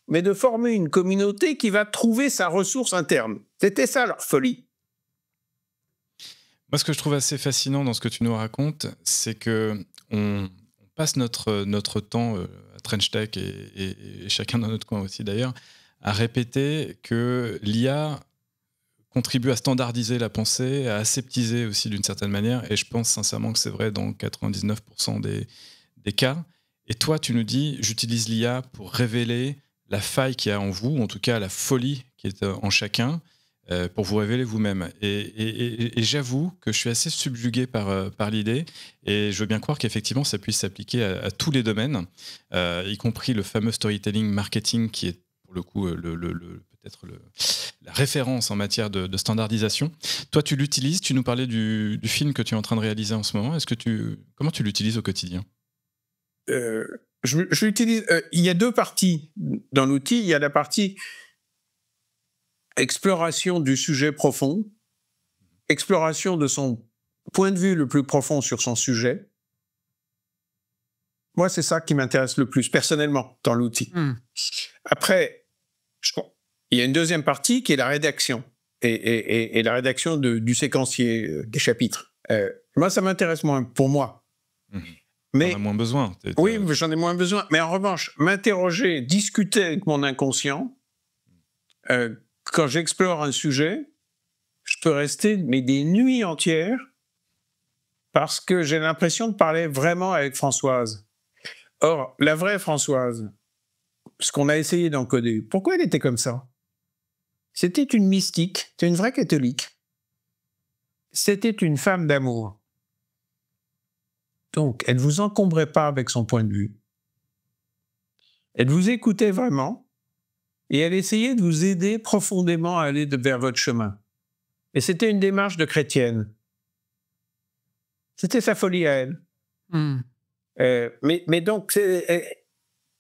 mais de former une communauté qui va trouver sa ressource interne. C'était ça leur folie. Moi, ce que je trouve assez fascinant dans ce que tu nous racontes, c'est que on passe notre temps à Trench Tech et chacun dans notre coin aussi d'ailleurs, à répéter que l'IA contribue à standardiser la pensée, à aseptiser aussi d'une certaine manière, et je pense sincèrement que c'est vrai dans 99% des cas. Et toi, tu nous dis, j'utilise l'IA pour révéler la faille qu'il y a en vous, en tout cas la folie qui est en chacun, pour vous révéler vous-même. Et j'avoue que je suis assez subjugué par l'idée, et je veux bien croire qu'effectivement, ça puisse s'appliquer à tous les domaines, y compris le fameux storytelling marketing, qui est pour le coup peut-être la référence en matière de standardisation. Toi, tu l'utilises, tu nous parlais du film que tu es en train de réaliser en ce moment. Comment tu l'utilises au quotidien ? Il y a deux parties dans l'outil. Il y a la partie exploration du sujet profond, exploration de son point de vue le plus profond sur son sujet. Moi, c'est ça qui m'intéresse le plus, personnellement, dans l'outil. Après, il y a une deuxième partie qui est la rédaction, et la rédaction du séquencier des chapitres. Moi, ça m'intéresse moins, pour moi. Mais t'en as moins besoin. Oui, j'en ai moins besoin. Mais en revanche, m'interroger, discuter avec mon inconscient, quand j'explore un sujet, je peux rester des nuits entières parce que j'ai l'impression de parler vraiment avec Françoise. Or, la vraie Françoise, ce qu'on a essayé d'encoder, pourquoi elle était comme ça? C'était une mystique, c'était une vraie catholique. C'était une femme d'amour. Donc, elle ne vous encombrait pas avec son point de vue. Elle vous écoutait vraiment et elle essayait de vous aider profondément à aller vers votre chemin. Et c'était une démarche de chrétienne. C'était sa folie à elle. Mais donc,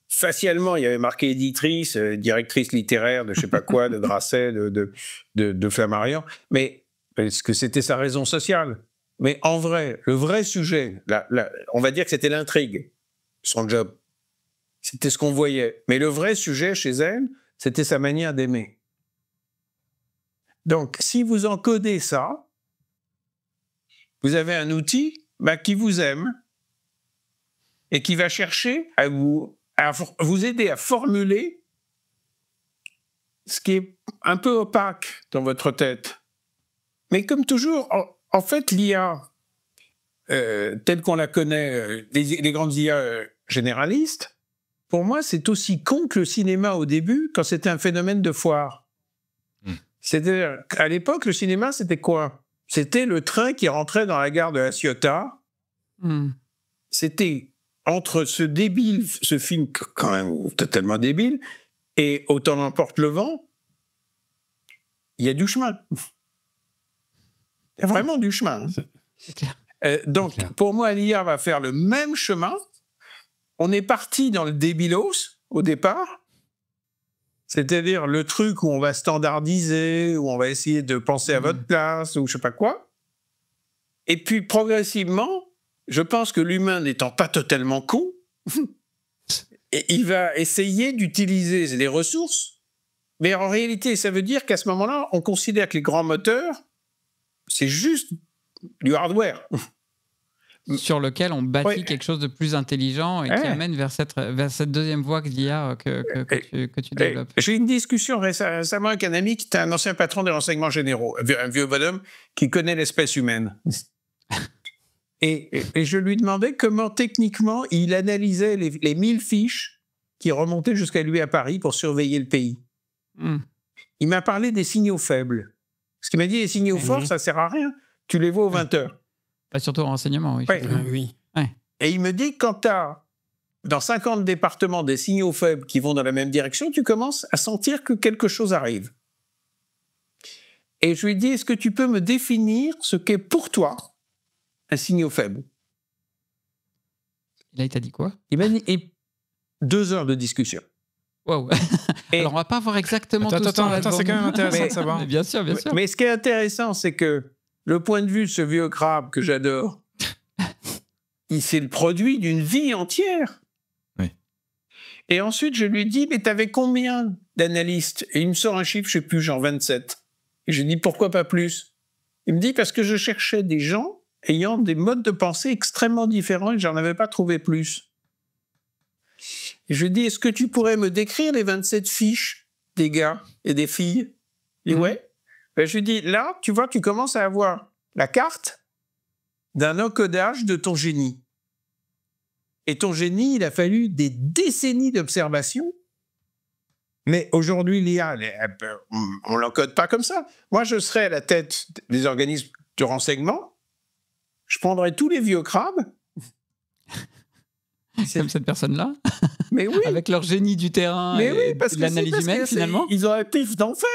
facialement, il y avait marqué éditrice, directrice littéraire de je ne sais pas quoi, de Grasset, de Flammarion. Mais est-ce que c'était sa raison sociale? Mais en vrai, le vrai sujet, on va dire que c'était l'intrigue, son job. C'était ce qu'on voyait. Mais le vrai sujet chez elle, c'était sa manière d'aimer. Donc, si vous encodez ça, vous avez un outil qui vous aime et qui va chercher à vous aider à formuler ce qui est un peu opaque dans votre tête. Mais comme toujours, en fait, l'IA, telle qu'on la connaît, les grandes IA généralistes, pour moi, c'est aussi con que le cinéma au début, quand c'était un phénomène de foire. C'est-à-dire, à l'époque, le cinéma, c'était quoi? C'était le train qui rentrait dans la gare de La Ciotat. C'était entre ce film quand même totalement débile, et Autant n'emporte le vent, il y a du chemin. Il y a vraiment du chemin. C'est clair. Donc, pour moi, l'IA va faire le même chemin. On est parti dans le débilos au départ, c'est-à-dire le truc où on va standardiser, où on va essayer de penser à votre place, ou je sais pas quoi. Et puis, progressivement, je pense que l'humain n'étant pas totalement con, il va essayer d'utiliser les ressources, mais en réalité, ça veut dire qu'à ce moment-là, on considère que les grands moteurs, c'est juste du hardware. sur lequel on bâtit Ouais. quelque chose de plus intelligent et qui Ouais. amène vers cette deuxième voie que l'IA que tu développes. J'ai eu une discussion récemment avec un ami qui était un ancien patron des renseignements généraux, un vieux bonhomme qui connaît l'espèce humaine. Et je lui demandais comment techniquement il analysait les 1000 fiches qui remontaient jusqu'à lui à Paris pour surveiller le pays. Il m'a parlé des signaux faibles. Ce qu'il m'a dit, les signaux forts, ça sert à rien. Tu les vois aux 20h. Surtout au renseignement, oui. Ouais. Oui. Et il me dit, quand tu as dans 50 départements des signaux faibles qui vont dans la même direction, tu commences à sentir que quelque chose arrive. Et je lui dis, est-ce que tu peux me définir ce qu'est pour toi un signal faible? Là, il t'a dit quoi? Il m'a dit, et 2 heures de discussion. Wow. Alors, on va pas voir exactement tout ça. Attends, c'est quand même intéressant de savoir. Mais bien sûr, bien sûr. Mais ce qui est intéressant, c'est que le point de vue de ce vieux crabe que j'adore, c'est le produit d'une vie entière. Oui. Et ensuite, je lui dis, mais t'avais combien d'analystes? Et il me sort un chiffre, je sais plus, genre 27. Et je lui dis, pourquoi pas plus? Il me dit, parce que je cherchais des gens ayant des modes de pensée extrêmement différents et j'en avais pas trouvé plus. Et je lui dis, est-ce que tu pourrais me décrire les 27 fiches des gars et des filles? Il dit, ouais. Ben, je lui dis, là, tu vois, tu commences à avoir la carte d'un encodage de ton génie. Et ton génie, il a fallu des décennies d'observation. Mais aujourd'hui, l'IA, on ne l'encode pas comme ça. Moi, je serais à la tête des organismes de renseignement. Je prendrais tous les vieux crabes. Comme cette personne-là. Mais oui. Avec leur génie du terrain Mais et oui, parce de que l'analyse c'est parce humaine, que finalement. ils ont un pif d'enfer.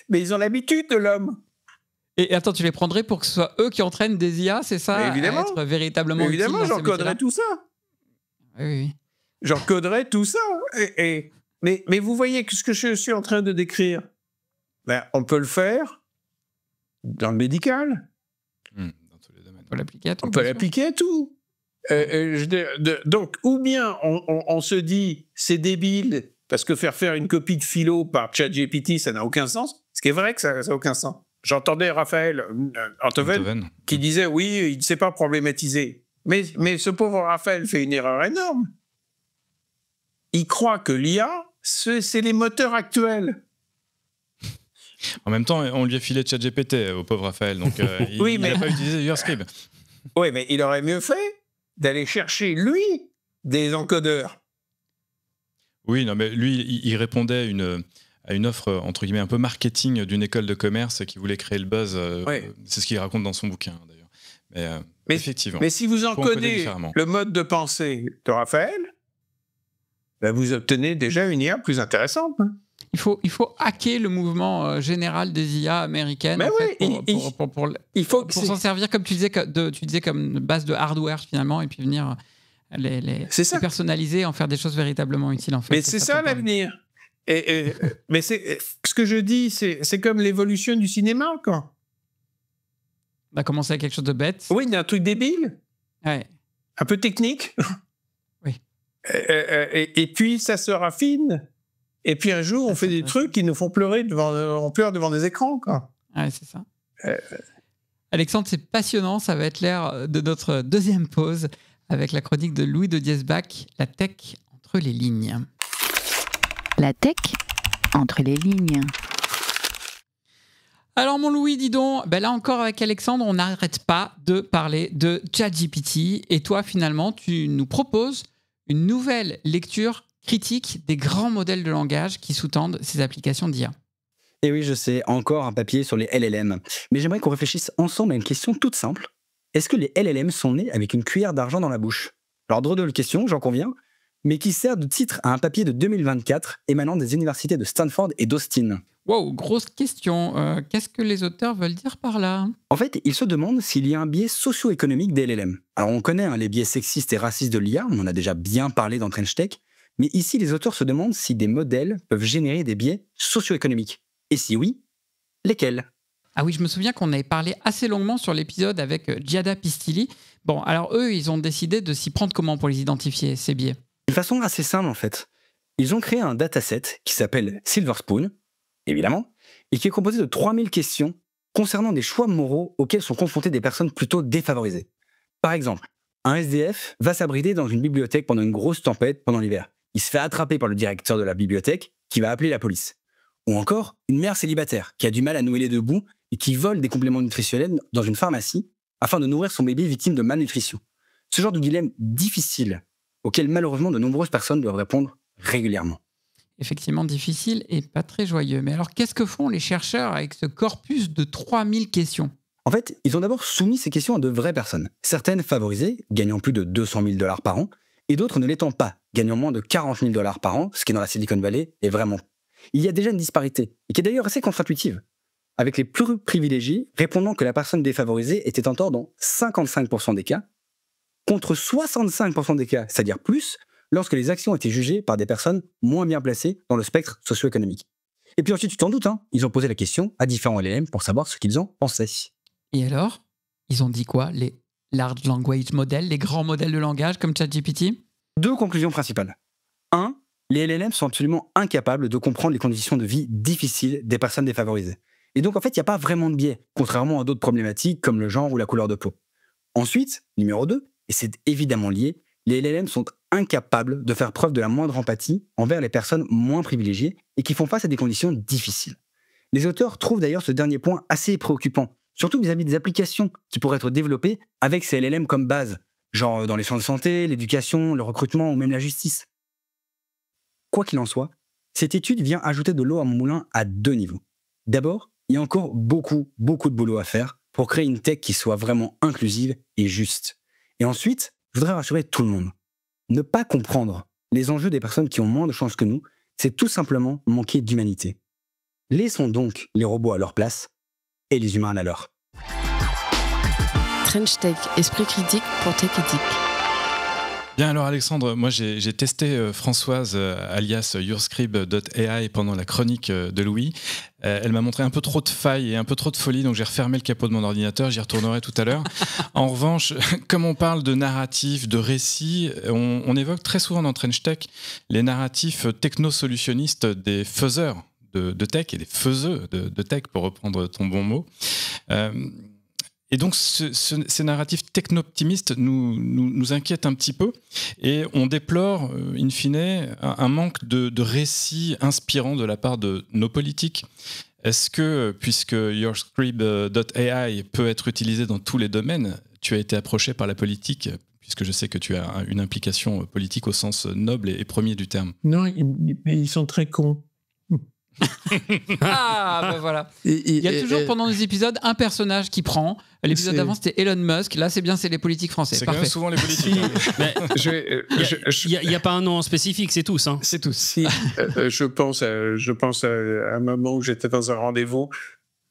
Mais ils ont l'habitude de l'homme. Et attends, tu les prendrais pour que ce soit eux qui entraînent des IA, c'est ça? Mais évidemment. À être véritablement utiles Évidemment, dans ces j'encoderais métiers-là. tout ça. Oui. J'encoderais tout ça. Mais vous voyez que ce que je suis en train de décrire, ben, on peut le faire dans le médical. Dans tous les domaines. On peut l'appliquer à tout. On peut bien sûr. l'appliquer à tout. Donc, ou bien on se dit c'est débile parce que faire une copie de philo par ChatGPT, ça n'a aucun sens. Ce qui est vrai que ça n'a aucun sens. J'entendais Raphaël Antoven qui disait oui, il ne sait pas problématiser. Mais ce pauvre Raphaël fait une erreur énorme. Il croit que l'IA, c'est les moteurs actuels. En même temps, on lui a filé ChatGPT au pauvre Raphaël, donc il n'a pas utilisé YourScribe. Oui, mais il aurait mieux fait d'aller chercher, lui, des encodeurs. Oui, non, mais lui, il répondait à une offre, entre guillemets, un peu marketing d'une école de commerce qui voulait créer le buzz. C'est ce qu'il raconte dans son bouquin, d'ailleurs. Mais effectivement. Mais si vous faut encoder encodez différemment. le mode de pensée de Raphaël, ben vous obtenez déjà une IA plus intéressante. Hein. Il faut hacker le mouvement général des IA américaines Mais en fait, oui, pour s'en servir, comme tu disais, comme base de hardware finalement, et puis venir les personnaliser, en faire des choses véritablement utiles. En fait. Mais c'est ça l'avenir. Mais ce que je dis, c'est comme l'évolution du cinéma, quoi. On a commencé avec quelque chose de bête. Oui, il y a un truc débile. Ouais. Un peu technique. Oui. Et puis, ça se raffine. Et puis, un jour, on fait des trucs qui nous font pleurer on pleure devant des écrans, quoi. Ouais, c'est ça. Alexandre, c'est passionnant. Ça va être l'heure de notre deuxième pause avec la chronique de Louis de Diesbach, la tech entre les lignes. La tech entre les lignes. Alors mon Louis, dis donc, là encore avec Alexandre, on n'arrête pas de parler de ChatGPT. Et toi, finalement, tu nous proposes une nouvelle lecture critique des grands modèles de langage qui sous-tendent ces applications d'IA. Et oui, je sais, encore un papier sur les LLM. Mais j'aimerais qu'on réfléchisse ensemble à une question toute simple. Est-ce que les LLM sont nés avec une cuillère d'argent dans la bouche? Alors, drôle de question, j'en conviens, mais qui sert de titre à un papier de 2024 émanant des universités de Stanford et d'Austin. Wow, grosse question. Qu'est-ce que les auteurs veulent dire par là? En fait, ils se demandent s'il y a un biais socio-économique des LLM. Alors, on connaît les biais sexistes et racistes de l'IA, on en a déjà bien parlé dans Trench Tech, mais ici, les auteurs se demandent si des modèles peuvent générer des biais socio-économiques. Et si oui, lesquels? Ah oui, je me souviens qu'on avait parlé assez longuement sur l'épisode avec Giada Pistilli. Bon, alors eux, ils ont décidé de s'y prendre comment pour les identifier, ces biais? De façon assez simple, en fait. Ils ont créé un dataset qui s'appelle Silver Spoon, évidemment, et qui est composé de 3000 questions concernant des choix moraux auxquels sont confrontées des personnes plutôt défavorisées. Par exemple, un SDF va s'abriter dans une bibliothèque pendant une grosse tempête pendant l'hiver. Il se fait attraper par le directeur de la bibliothèque qui va appeler la police. Ou encore, une mère célibataire qui a du mal à nouer les deux bouts et qui vole des compléments nutritionnels dans une pharmacie afin de nourrir son bébé victime de malnutrition. Ce genre de dilemme difficile auquel malheureusement de nombreuses personnes doivent répondre régulièrement. Effectivement difficile et pas très joyeux. Mais alors, qu'est-ce que font les chercheurs avec ce corpus de 3000 questions ? En fait, ils ont d'abord soumis ces questions à de vraies personnes. Certaines favorisées, gagnant plus de 200 000 $ par an, et d'autres ne l'étant pas, gagnant moins de 40 000 $ par an, ce qui dans la Silicon Valley est vraiment... Il y a déjà une disparité, et qui est d'ailleurs assez contre-intuitive, avec les plus privilégiés répondant que la personne défavorisée était en tort dans 55% des cas, contre 65% des cas, c'est-à-dire plus, lorsque les actions étaient jugées par des personnes moins bien placées dans le spectre socio-économique. Et puis ensuite, tu t'en doutes, ils ont posé la question à différents LLM pour savoir ce qu'ils en pensaient. Et alors, ils ont dit quoi ? Les large language models, les grands modèles de langage comme ChatGPT ? 2 conclusions principales. 1. Les LLM sont absolument incapables de comprendre les conditions de vie difficiles des personnes défavorisées. Et donc, en fait, il n'y a pas vraiment de biais, contrairement à d'autres problématiques comme le genre ou la couleur de peau. Ensuite, numéro 2, et c'est évidemment lié, les LLM sont incapables de faire preuve de la moindre empathie envers les personnes moins privilégiées et qui font face à des conditions difficiles. Les auteurs trouvent d'ailleurs ce dernier point assez préoccupant, surtout vis-à-vis des applications qui pourraient être développées avec ces LLM comme base, genre dans les champs de santé, l'éducation, le recrutement ou même la justice. Quoi qu'il en soit, cette étude vient ajouter de l'eau à mon moulin à 2 niveaux. D'abord, il y a encore beaucoup de boulot à faire pour créer une tech qui soit vraiment inclusive et juste. Et ensuite, je voudrais rassurer tout le monde. Ne pas comprendre les enjeux des personnes qui ont moins de chance que nous, c'est tout simplement manquer d'humanité. Laissons donc les robots à leur place et les humains à la leur. French Tech, esprit critique pour Tech Éthique. Bien alors Alexandre, moi j'ai testé Françoise alias YourScribe.ai pendant la chronique de Louis. Elle m'a montré un peu trop de failles et un peu trop de folie, donc j'ai refermé le capot de mon ordinateur, j'y retournerai tout à l'heure. En revanche, comme on parle de narratifs, de récits, on évoque très souvent dans French Tech les narratifs technosolutionnistes des faiseurs de tech et des faiseux de tech, pour reprendre ton bon mot. Et donc, ces narratifs techno-optimistes nous inquiètent un petit peu et on déplore, in fine, un manque de récits inspirants de la part de nos politiques. Est-ce que, puisque YourScribe.ai peut être utilisé dans tous les domaines, tu as été approché par la politique, puisque je sais que tu as une implication politique au sens noble et premier du terme? Non, ils sont très cons. Ah, ben voilà. Il y a toujours pendant les épisodes un personnage qui prend. L'épisode d'avant, c'était Elon Musk. Là, c'est bien, c'est les politiques français. C'est parfait. quand même souvent les politiques. Il n'y a pas un nom en spécifique, c'est tous. Hein. C'est tous. Si, je pense à un moment où j'étais dans un rendez-vous.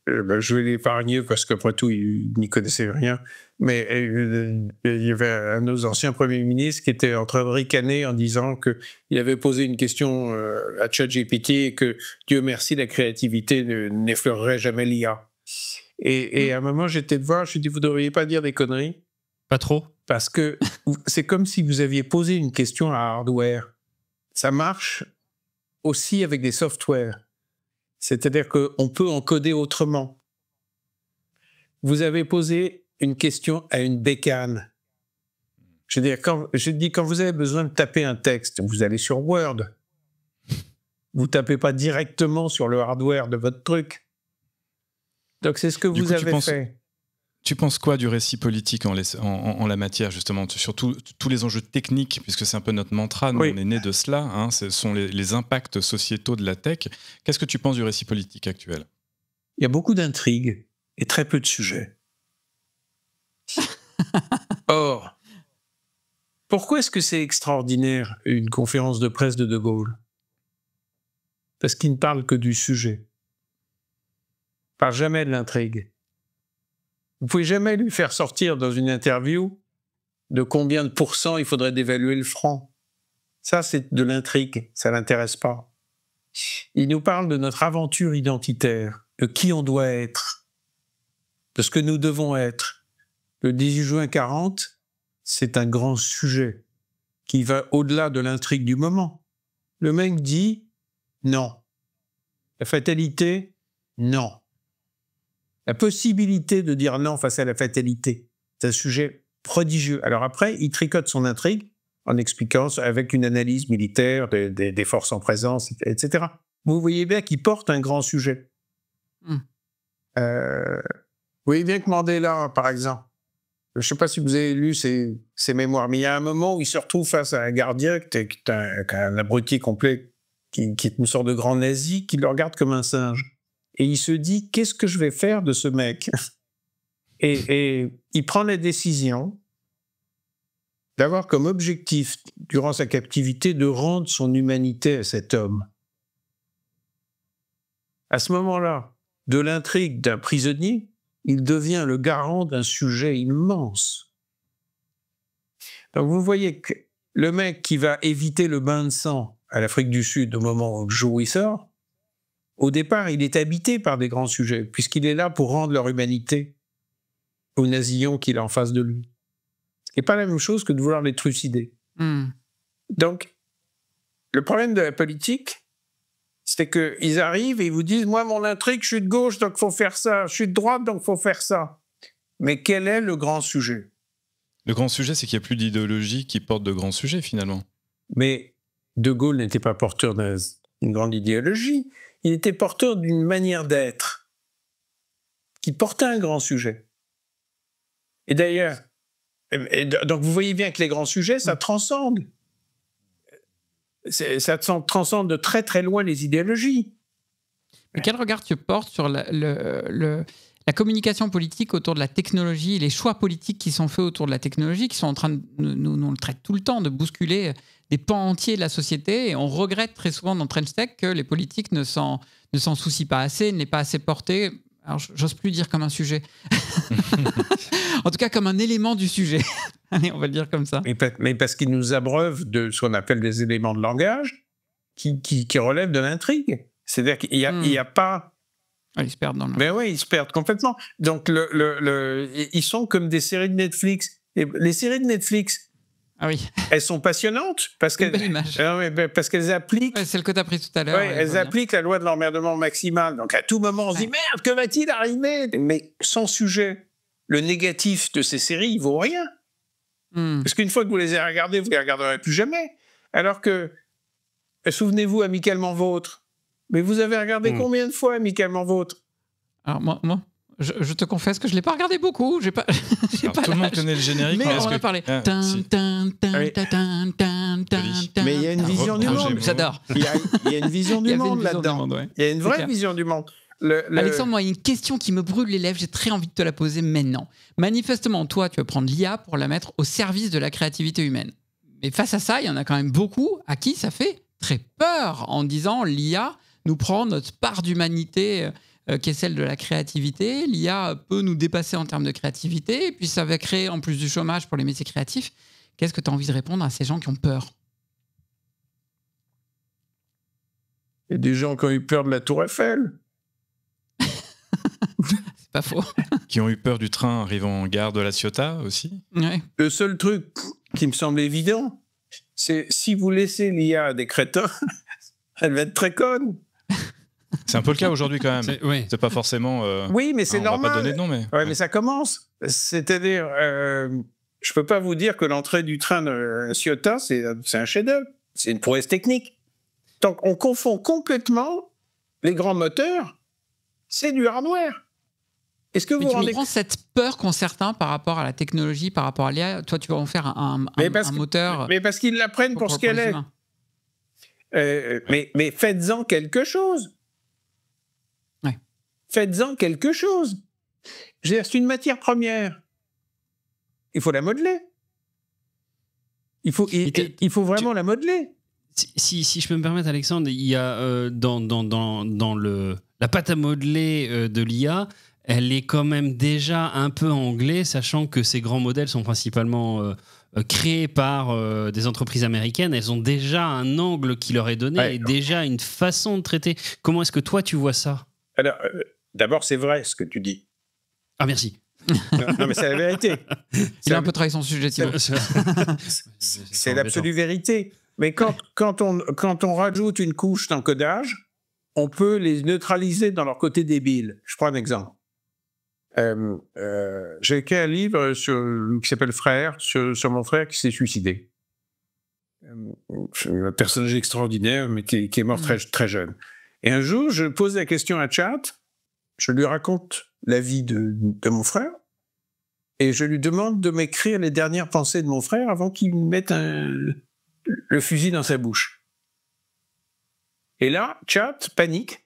Je vais l'épargner parce qu'après tout, il n'y connaissait rien. Mais il y avait un de nos anciens premiers ministres qui était en train de ricaner en disant qu'il avait posé une question à ChatGPT et que, Dieu merci, la créativité n'effleurerait jamais l'IA. Et à un moment, j'étais de voir, je lui ai dit, vous ne devriez pas dire des conneries. Pas trop. Parce que c'est comme si vous aviez posé une question à hardware. Ça marche aussi avec des softwares. C'est-à-dire qu'on peut encoder autrement. Vous avez posé une question à une bécane. Je veux dire, quand vous avez besoin de taper un texte, vous allez sur Word. Vous ne tapez pas directement sur le hardware de votre truc. Donc c'est ce que vous avez fait. Tu penses quoi du récit politique en la matière, justement, sur tous les enjeux techniques, puisque c'est un peu notre mantra, nous, on est né de cela, hein, ce sont les impacts sociétaux de la tech. Qu'est-ce que tu penses du récit politique actuel? Il y a beaucoup d'intrigues et très peu de sujets. Or, pourquoi est-ce que c'est extraordinaire, une conférence de presse de Gaulle? Parce qu'il ne parle que du sujet. Il ne parle jamais de l'intrigue. Vous ne pouvez jamais lui faire sortir dans une interview de combien de pourcents il faudrait dévaluer le franc. Ça, c'est de l'intrigue, ça ne l'intéresse pas. Il nous parle de notre aventure identitaire, de qui on doit être, de ce que nous devons être. Le 18 juin 40, c'est un grand sujet qui va au-delà de l'intrigue du moment. Le mec dit non. La fatalité, non. la possibilité de dire non face à la fatalité. C'est un sujet prodigieux. Alors après, il tricote son intrigue en expliquant avec une analyse militaire des forces en présence, etc. Vous voyez bien qu'il porte un grand sujet. Vous voyez bien que Mandela, par exemple, je ne sais pas si vous avez lu ses mémoires, mais il y a un moment où il se retrouve face à un gardien qui est un abruti complet, qui est une sorte de grand nazi, qui le regarde comme un singe. Et il se dit, qu'est-ce que je vais faire de ce mec ? Et il prend la décision d'avoir comme objectif, durant sa captivité, de rendre son humanité à cet homme. À ce moment-là, de l'intrigue d'un prisonnier, il devient le garant d'un sujet immense. Donc vous voyez que le mec qui va éviter le bain de sang à l'Afrique du Sud au moment où le jour où il sort, au départ, il est habité par des grands sujets, puisqu'il est là pour rendre leur humanité aux nazillons qu'il a en face de lui. Ce n'est pas la même chose que de vouloir les trucider. Donc, le problème de la politique, c'est qu'ils arrivent et ils vous disent « Moi, mon intrigue, je suis de gauche, donc il faut faire ça. Je suis de droite, donc il faut faire ça. » Mais quel est le grand sujet ? Le grand sujet, c'est qu'il n'y a plus d'idéologie qui porte de grands sujets, finalement. Mais De Gaulle n'était pas porteur d'une grande idéologie. Il était porteur d'une manière d'être qui portait un grand sujet. Et d'ailleurs, donc vous voyez bien que les grands sujets, ça transcende. Ça transcende de très très loin les idéologies. Mais quel regard tu portes sur la communication politique autour de la technologie, les choix politiques qui sont faits autour de la technologie, qui sont en train de, nous le traite tout le temps, de bousculer des pans entiers de la société, et on regrette très souvent dans Trench Tech que les politiques ne s'en soucient pas assez, ne l'aient pas assez porté. Alors, j'ose plus dire comme un sujet. En tout cas, comme un élément du sujet. Allez, on va le dire comme ça. Mais parce qu'ils nous abreuvent de ce qu'on appelle des éléments de langage qui relèvent de l'intrigue. C'est-à-dire qu'il n'y a pas... Ils se perdent dans le... Mais oui, ils se perdent complètement. Donc, ils sont comme des séries de Netflix. Et les séries de Netflix, elles sont passionnantes parce qu'elles appliquent... Ouais, celle que tu as prise tout à l'heure. Elles appliquent la loi de l'emmerdement maximal. Donc, à tout moment, on se dit « Merde, que va-t-il arriver ?» Mais sans sujet, le négatif de ces séries, il vaut rien. Parce qu'une fois que vous les avez regardées, vous ne les regarderez plus jamais. Alors que, souvenez-vous, Amicalement Vôtre. Mais vous avez regardé combien de fois Amicalement Vôtre ? Alors moi je te confesse que je ne l'ai pas regardé beaucoup. Tout le monde connaît le générique. Mais on en a parlé. Mais il y a une vision du monde. J'adore. Il y a une vision du monde là-dedans. Il y a une vraie vision du monde. Alexandre, moi, il y a une question qui me brûle les lèvres. J'ai très envie de te la poser maintenant. Manifestement, toi, tu veux prendre l'IA pour la mettre au service de la créativité humaine. Mais face à ça, il y en a quand même beaucoup à qui ça fait très peur en disant l'IA nous prend notre part d'humanité qui est celle de la créativité. L'IA peut nous dépasser en termes de créativité, et puis ça va créer en plus du chômage pour les métiers créatifs. Qu'est-ce que tu as envie de répondre à ces gens qui ont peur ? Il y a des gens qui ont eu peur de la Tour Eiffel. C'est pas faux. Qui ont eu peur du train arrivant en gare de La Ciotat aussi. Ouais. Le seul truc qui me semble évident, c'est si vous laissez l'IA à des crétins, elle va être très conne. C'est un peu le cas aujourd'hui quand même. C'est pas forcément... Oui, mais c'est normal. On va pas donner de nom, mais... Ouais, mais ça commence. C'est-à-dire, je peux pas vous dire que l'entrée du train de Ciotat, c'est un chef-d'œuvre. C'est une prouesse technique. Donc, on confond complètement les grands moteurs. C'est du hardware. Est-ce que vous rendez... comprends cette peur qu'ont certains par rapport à la technologie, par rapport à l'IA. Toi, tu vas en faire un moteur... Mais parce qu'ils la prennent pour ce qu'elle est. Mais faites-en quelque chose. Ouais. Faites-en quelque chose. C'est une matière première. Il faut la modeler. Il faut vraiment la modeler. Si je peux me permettre, Alexandre, il y a dans la pâte à modeler de l'IA, elle est quand même déjà un peu anglais, sachant que ces grands modèles sont principalement créés par des entreprises américaines. Elles ont déjà un angle qui leur est donné et déjà une façon de traiter. Comment est-ce que toi, tu vois ça ? Alors, d'abord, c'est vrai ce que tu dis. Ah, merci. Non, mais c'est la vérité. Il a un peu travaillé son sujet, Thibaut. C'est l'absolue vérité. Mais quand on rajoute une couche d'encodage, on peut les neutraliser dans leur côté débile. Je prends un exemple. J'ai écrit un livre qui s'appelle Frère, sur mon frère qui s'est suicidé. Un personnage extraordinaire, mais qui est mort très, très jeune. Et un jour, je pose la question à Chat, je lui raconte la vie de mon frère, et je lui demande de m'écrire les dernières pensées de mon frère avant qu'il mette le fusil dans sa bouche. Et là, Chat panique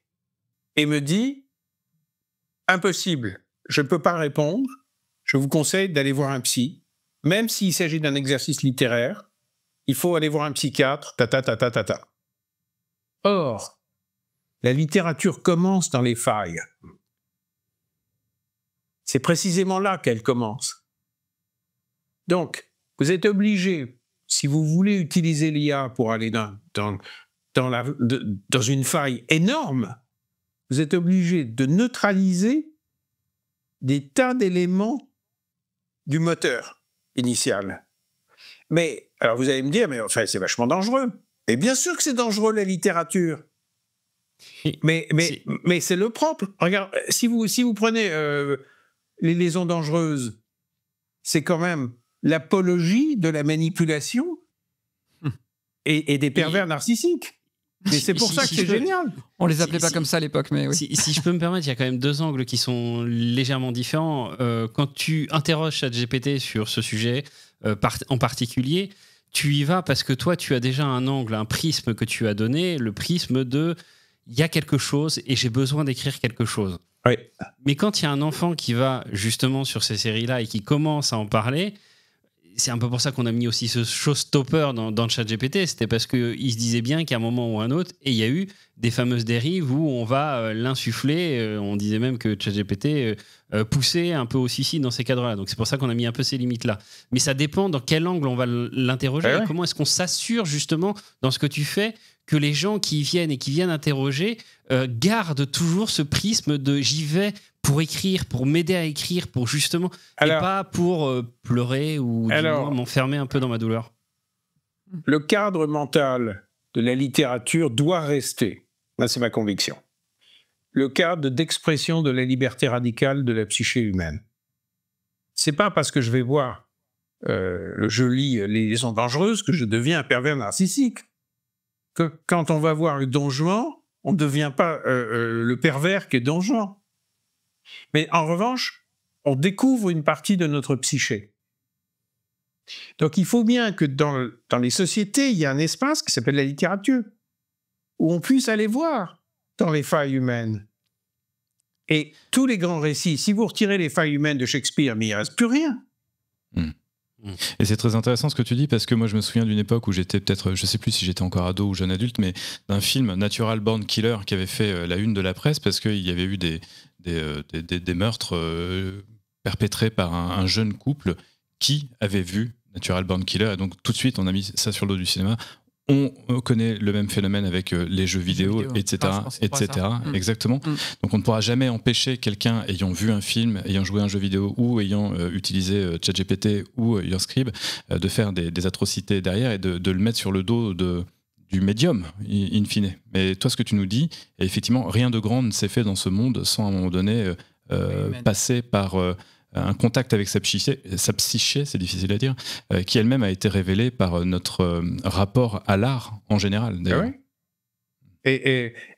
et me dit « Impossible, je ne peux pas répondre, je vous conseille d'aller voir un psy, même s'il s'agit d'un exercice littéraire, il faut aller voir un psychiatre, ta. » Or, la littérature commence dans les failles. C'est précisément là qu'elle commence. Donc, vous êtes obligé, si vous voulez utiliser l'IA pour aller dans une faille énorme, vous êtes obligé de neutraliser des tas d'éléments du moteur initial. Mais, alors vous allez me dire, mais enfin, c'est vachement dangereux. Et bien sûr que c'est dangereux, la littérature. Mais c'est le propre. Regarde, si vous prenez les liaisons dangereuses, c'est quand même l'apologie de la manipulation et des pervers narcissiques. Mais c'est pour ça que c'est génial. On les appelait pas comme ça à l'époque, mais oui. Si je peux me permettre, il y a quand même deux angles qui sont légèrement différents. Quand tu interroges ChatGPT sur ce sujet en particulier, tu y vas parce que toi, tu as déjà un angle, un prisme que tu as donné, le prisme de il y a quelque chose et j'ai besoin d'écrire quelque chose. Oui. Mais quand il y a un enfant qui va justement sur ces séries-là et qui commence à en parler, c'est un peu pour ça qu'on a mis aussi ce showstopper dans le ChatGPT. C'était parce qu'il se disait bien qu'à un moment ou un autre, et il y a eu des fameuses dérives où on va l'insuffler. On disait même que ChatGPT poussait un peu au suicide dans ces cadres-là. Donc c'est pour ça qu'on a mis un peu ces limites-là. Mais ça dépend dans quel angle on va l'interroger. Et comment est-ce qu'on s'assure justement dans ce que tu fais que les gens qui viennent et qui viennent interroger gardent toujours ce prisme de j'y vais pour écrire, pour m'aider à écrire, pour justement, et pas pour pleurer ou du moins m'enfermer un peu dans ma douleur. Le cadre mental de la littérature doit rester, là c'est ma conviction, le cadre d'expression de la liberté radicale de la psyché humaine. C'est pas parce que je vais voir, je lis Les liaisons dangereuses que je deviens un pervers narcissique. Que quand on va voir Don Juan, on ne devient pas le pervers qu'est Don Juan. Mais en revanche, on découvre une partie de notre psyché. Donc il faut bien que dans les sociétés, il y ait un espace qui s'appelle la littérature, où on puisse aller voir dans les failles humaines. Et tous les grands récits, si vous retirez les failles humaines de Shakespeare, mais il ne reste plus rien. Et c'est très intéressant ce que tu dis, parce que moi je me souviens d'une époque où j'étais peut-être, je sais plus si j'étais encore ado ou jeune adulte, mais d'un film Natural Born Killer qui avait fait la une de la presse parce qu'il y avait eu des meurtres perpétrés par un jeune couple qui avait vu Natural Born Killer, et donc tout de suite on a mis ça sur le dos du cinéma. On connaît le même phénomène avec les jeux vidéo, etc. Exactement. Donc on ne pourra jamais empêcher quelqu'un ayant vu un film, ayant joué à un jeu vidéo ou ayant utilisé ChatGPT ou Your Scribe de faire des atrocités derrière et de le mettre sur le dos du médium, in fine. Mais toi, ce que tu nous dis, effectivement, rien de grand ne s'est fait dans ce monde sans à un moment donné passer par... un contact avec sa psyché, c'est difficile à dire, qui elle-même a été révélée par notre rapport à l'art en général. Ah oui.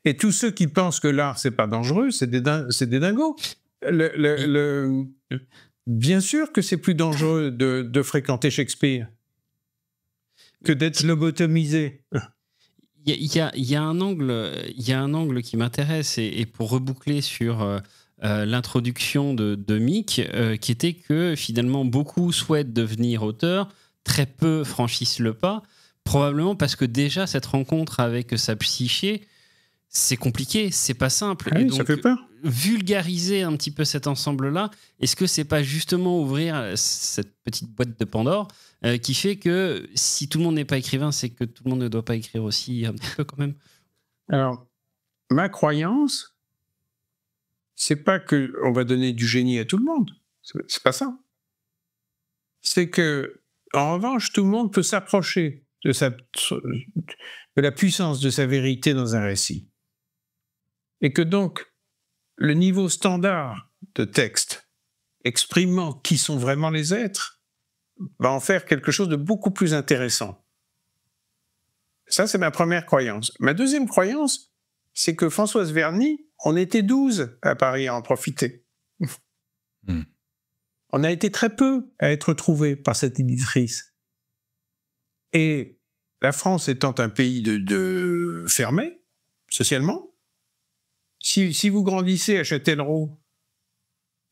Et tous ceux qui pensent que l'art, c'est pas dangereux, c'est des dingos. Bien sûr que c'est plus dangereux de fréquenter Shakespeare que d'être lobotomisé. Il y a un angle qui m'intéresse, et pour reboucler sur... l'introduction de Mick, qui était que finalement beaucoup souhaitent devenir auteurs, très peu franchissent le pas, probablement parce que déjà cette rencontre avec sa psyché, c'est compliqué, c'est pas simple. Ah oui, et donc, ça fait peur. Vulgariser un petit peu cet ensemble-là, est-ce que c'est pas justement ouvrir cette petite boîte de Pandore qui fait que si tout le monde n'est pas écrivain, c'est que tout le monde ne doit pas écrire aussi un petit peu quand même? Alors, ma croyance, c'est pas qu'on va donner du génie à tout le monde. C'est pas ça. C'est que, en revanche, tout le monde peut s'approcher de la puissance de sa vérité dans un récit. Et que donc, le niveau standard de texte exprimant qui sont vraiment les êtres, va en faire quelque chose de beaucoup plus intéressant. Ça, c'est ma première croyance. Ma deuxième croyance, c'est que Françoise Verny, on était 12 à Paris à en profiter. On a été très peu à être trouvés par cette éditrice. Et la France étant un pays de fermé, socialement, si vous grandissez à Châtellerault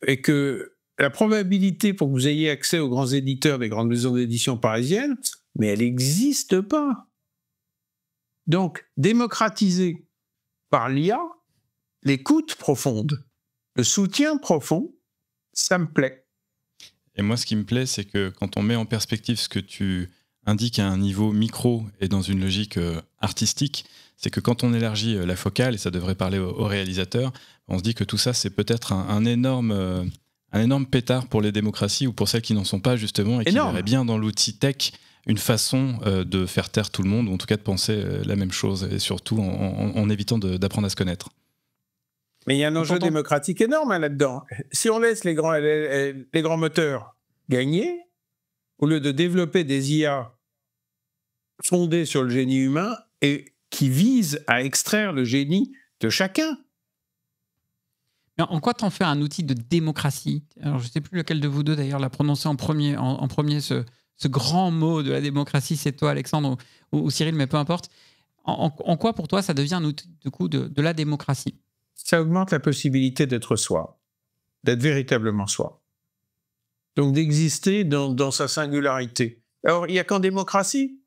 et que la probabilité pour que vous ayez accès aux grands éditeurs des grandes maisons d'édition parisiennes, mais elle n'existe pas. Donc, démocratiser par l'IA l'écoute profonde, le soutien profond, ça me plaît. Et moi, ce qui me plaît, c'est que quand on met en perspective ce que tu indiques à un niveau micro et dans une logique artistique, c'est que quand on élargit la focale, et ça devrait parler au réalisateur, on se dit que tout ça, c'est peut-être un énorme pétard pour les démocraties ou pour celles qui n'en sont pas, justement, et qui verraient bien dans l'outil tech une façon de faire taire tout le monde, ou en tout cas de penser la même chose, et surtout en évitant d'apprendre à se connaître. Mais il y a un enjeu démocratique énorme là-dedans. Si on laisse les grands moteurs gagner, au lieu de développer des IA fondées sur le génie humain et qui visent à extraire le génie de chacun. Mais en quoi t'en fais un outil de démocratie? Alors, je ne sais plus lequel de vous deux, d'ailleurs, l'a prononcé en premier ce grand mot de la démocratie, c'est toi, Alexandre, ou Cyril, mais peu importe. En quoi, pour toi, ça devient un outil de la démocratie? Ça augmente la possibilité d'être soi, d'être véritablement soi. Donc d'exister dans sa singularité. Alors, il n'y a qu'en démocratie